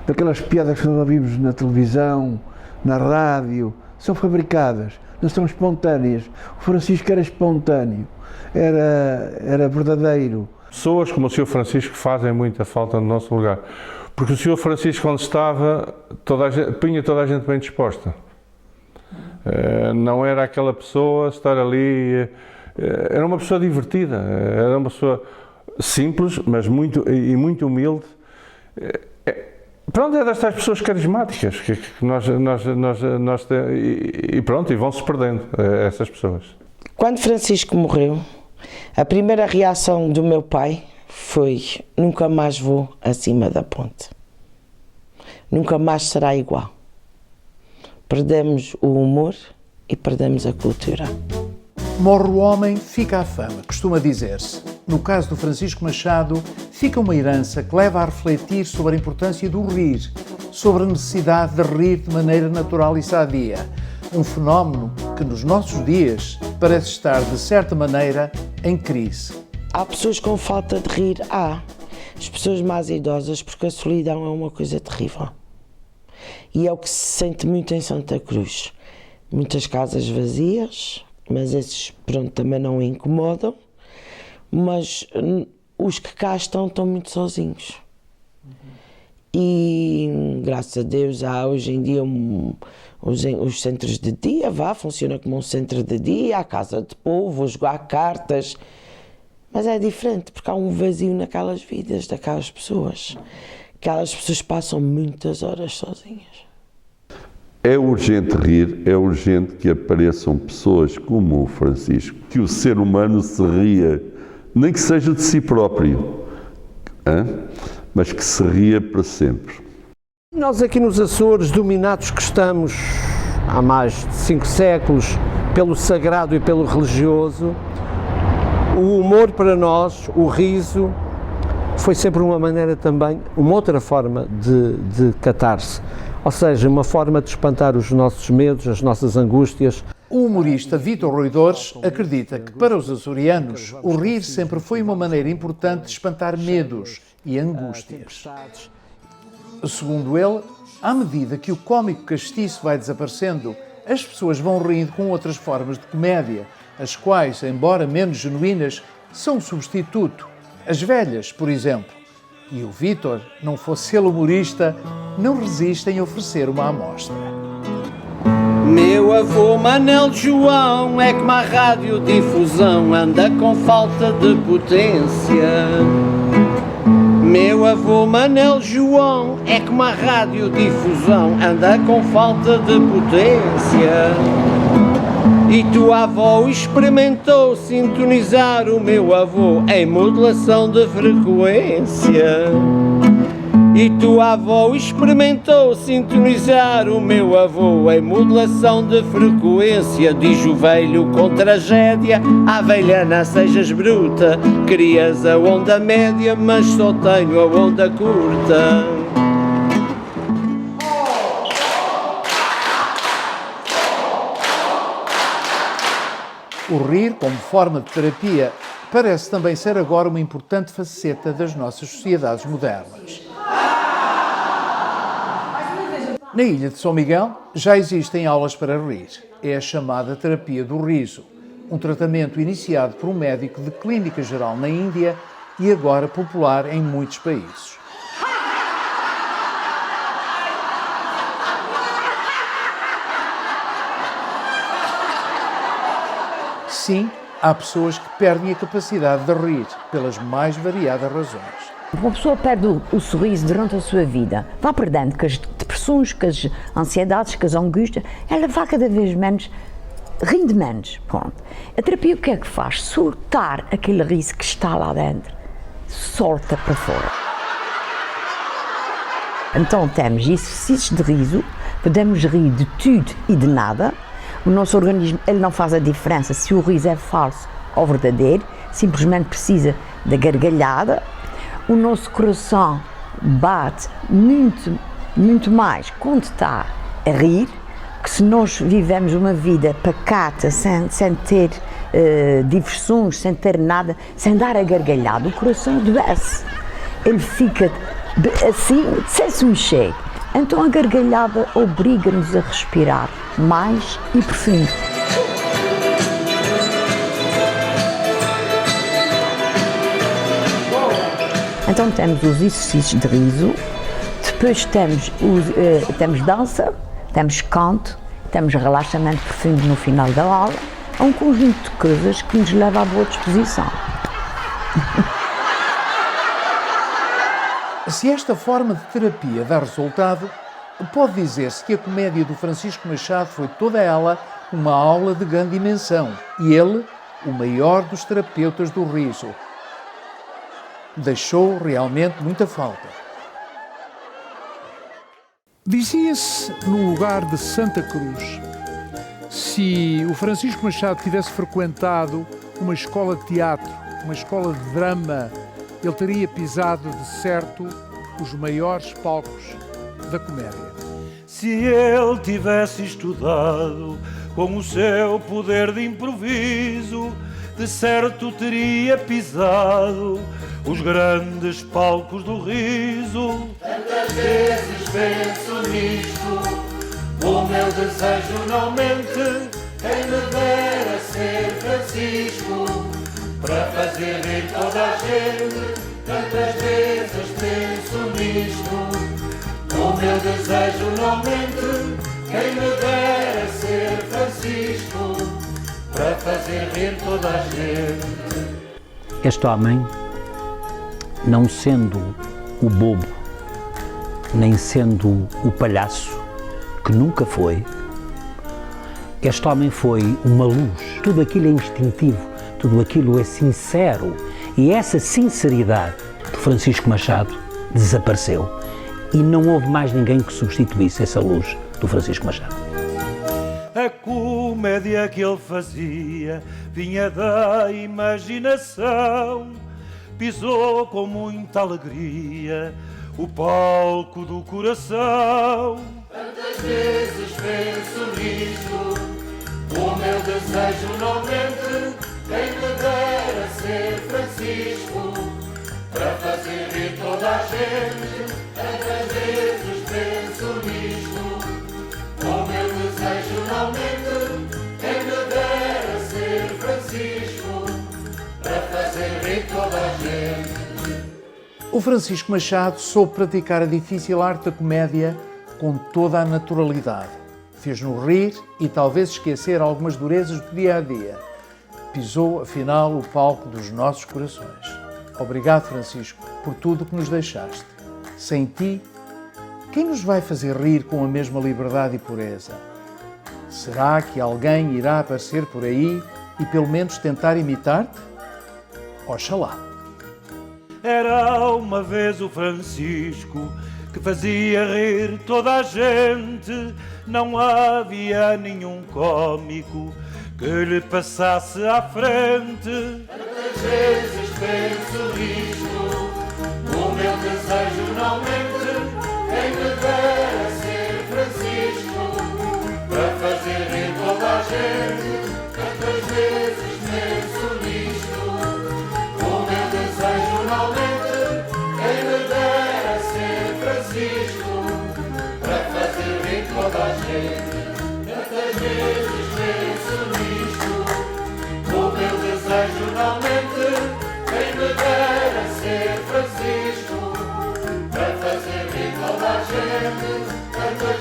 daquelas piadas que nós ouvimos na televisão, na rádio, são fabricadas, não são espontâneas. O Francisco era espontâneo, era verdadeiro. Pessoas como o Sr. Francisco fazem muita falta no nosso lugar, porque o Sr. Francisco, onde estava, punha toda a gente bem disposta. Não era aquela pessoa estar ali, era uma pessoa divertida, era uma pessoa simples, mas muito humilde. Pronto, é destas pessoas carismáticas que nós e pronto, e vão-se perdendo essas pessoas. Quando Francisco morreu, a primeira reação do meu pai foi: nunca mais vou acima da ponte. Nunca mais será igual. Perdemos o humor e perdemos a cultura. Morre o homem, fica a fama, costuma dizer-se. No caso do Francisco Machado, fica uma herança que leva a refletir sobre a importância do rir, sobre a necessidade de rir de maneira natural e sadia. Um fenómeno que nos nossos dias parece estar, de certa maneira, em crise. Há pessoas com falta de rir, as pessoas mais idosas, porque a solidão é uma coisa terrível. E é o que se sente muito em Santa Cruz. Muitas casas vazias, mas esses, pronto, também não incomodam. Mas os que cá estão muito sozinhos. E graças a Deus há hoje em dia os centros de dia, funciona como um centro de dia, a casa de povo, jogar cartas. Mas é diferente, porque há um vazio naquelas vidas daquelas pessoas. Aquelas pessoas passam muitas horas sozinhas. É urgente rir, é urgente que apareçam pessoas como o Francisco, que o ser humano se ria, nem que seja de si próprio, mas que se ria para sempre. Nós aqui nos Açores, dominados que estamos há mais de 5 séculos pelo sagrado e pelo religioso, o humor para nós, o riso, foi sempre uma maneira também, uma outra forma de catarse. Ou seja, uma forma de espantar os nossos medos, as nossas angústias. O humorista Vítor Roidores acredita que para os açorianos o rir sempre foi uma maneira importante de espantar medos e angústias. Segundo ele, à medida que o cómico castiço vai desaparecendo, as pessoas vão rindo com outras formas de comédia, as quais, embora menos genuínas, são um substituto. As velhas, por exemplo. E o Vítor, não fosse ele humorista, não resiste em oferecer uma amostra. Meu avô Manel João é como a radiodifusão, anda com falta de potência. Meu avô Manel João é como a radiodifusão, anda com falta de potência. E tua avó experimentou sintonizar o meu avô em modulação de frequência. E tua avó experimentou sintonizar o meu avô em modulação de frequência. Diz o velho com tragédia: à velha não sejas bruta, querias a onda média, mas só tenho a onda curta. O rir, como forma de terapia, parece também ser agora uma importante faceta das nossas sociedades modernas. Na ilha de São Miguel já existem aulas para rir. É a chamada terapia do riso, um tratamento iniciado por um médico de clínica geral na Índia, e agora popular em muitos países. Sim, há pessoas que perdem a capacidade de rir, pelas mais variadas razões. Uma pessoa perde o sorriso durante a sua vida, vai perdendo com as depressões, com as ansiedades, com as angústias, ela vai cada vez menos, rindo menos. Pronto. A terapia o que é que faz? Soltar aquele riso que está lá dentro, solta para fora. Então temos exercícios de riso, podemos rir de tudo e de nada. O nosso organismo ele não faz a diferença se o riso é falso ou verdadeiro, simplesmente precisa da gargalhada. O nosso coração bate muito mais quando está a rir, que se nós vivemos uma vida pacata, sem ter diversões, sem ter nada, sem dar a gargalhada, o coração adoece. Ele fica assim, sem se mexer. Então a gargalhada obriga-nos a respirar mais e profundo. Então temos os exercícios de riso, depois temos dança, temos canto, temos relaxamento profundo no final da aula, é um conjunto de coisas que nos leva à boa disposição. Se esta forma de terapia dá resultado, pode dizer-se que a comédia do Francisco Machado foi toda ela uma aula de grande dimensão e ele, o maior dos terapeutas do riso. Deixou realmente muita falta. Dizia-se no lugar de Santa Cruz, se o Francisco Machado tivesse frequentado uma escola de teatro, uma escola de drama, ele teria pisado de certo os maiores palcos da comédia. Se ele tivesse estudado com o seu poder de improviso, de certo teria pisado os grandes palcos do riso. Tantas vezes penso nisto, o meu desejo não mente, quem me dera ser Francisco, para fazer rir toda a gente. Tantas vezes penso nisto, o meu desejo não mente, quem me dera ser Francisco, para fazer rir toda a gente. Este homem, não sendo o bobo, nem sendo o palhaço, que nunca foi, este homem foi uma luz. Tudo aquilo é instintivo, tudo aquilo é sincero. E essa sinceridade de Francisco Machado desapareceu. E não houve mais ninguém que substituísse essa luz do Francisco Machado. A comédia que ele fazia vinha da imaginação, pisou com muita alegria o palco do coração. Tantas vezes penso nisto, o meu desejo não mente, quem me dera ser Francisco, para fazer rir toda a gente. Tantas vezes penso nisto, o meu desejo não mente, quem me dera ser Francisco, para fazer rir toda a gente. O Francisco Machado soube praticar a difícil arte da comédia com toda a naturalidade. Fez-nos rir e talvez esquecer algumas durezas do dia-a-dia. Pisou, afinal, o palco dos nossos corações. Obrigado, Francisco, por tudo que nos deixaste. Sem ti, quem nos vai fazer rir com a mesma liberdade e pureza? Será que alguém irá aparecer por aí e pelo menos tentar imitar-te? Oxalá. Era uma vez o Francisco que fazia rir toda a gente, não havia nenhum cómico que lhe passasse à frente. Tantas vezes penso nisto, o meu desejo não mente, quem me dera ser Francisco, para fazer rir toda a gente. Tantas vezes penso nisto, o meu desejo não mente, quem me dera ser Francisco, para fazer rir toda a gente. Tantas vezes penso nisto, o meu desejo não mente, quem me dera ser Santas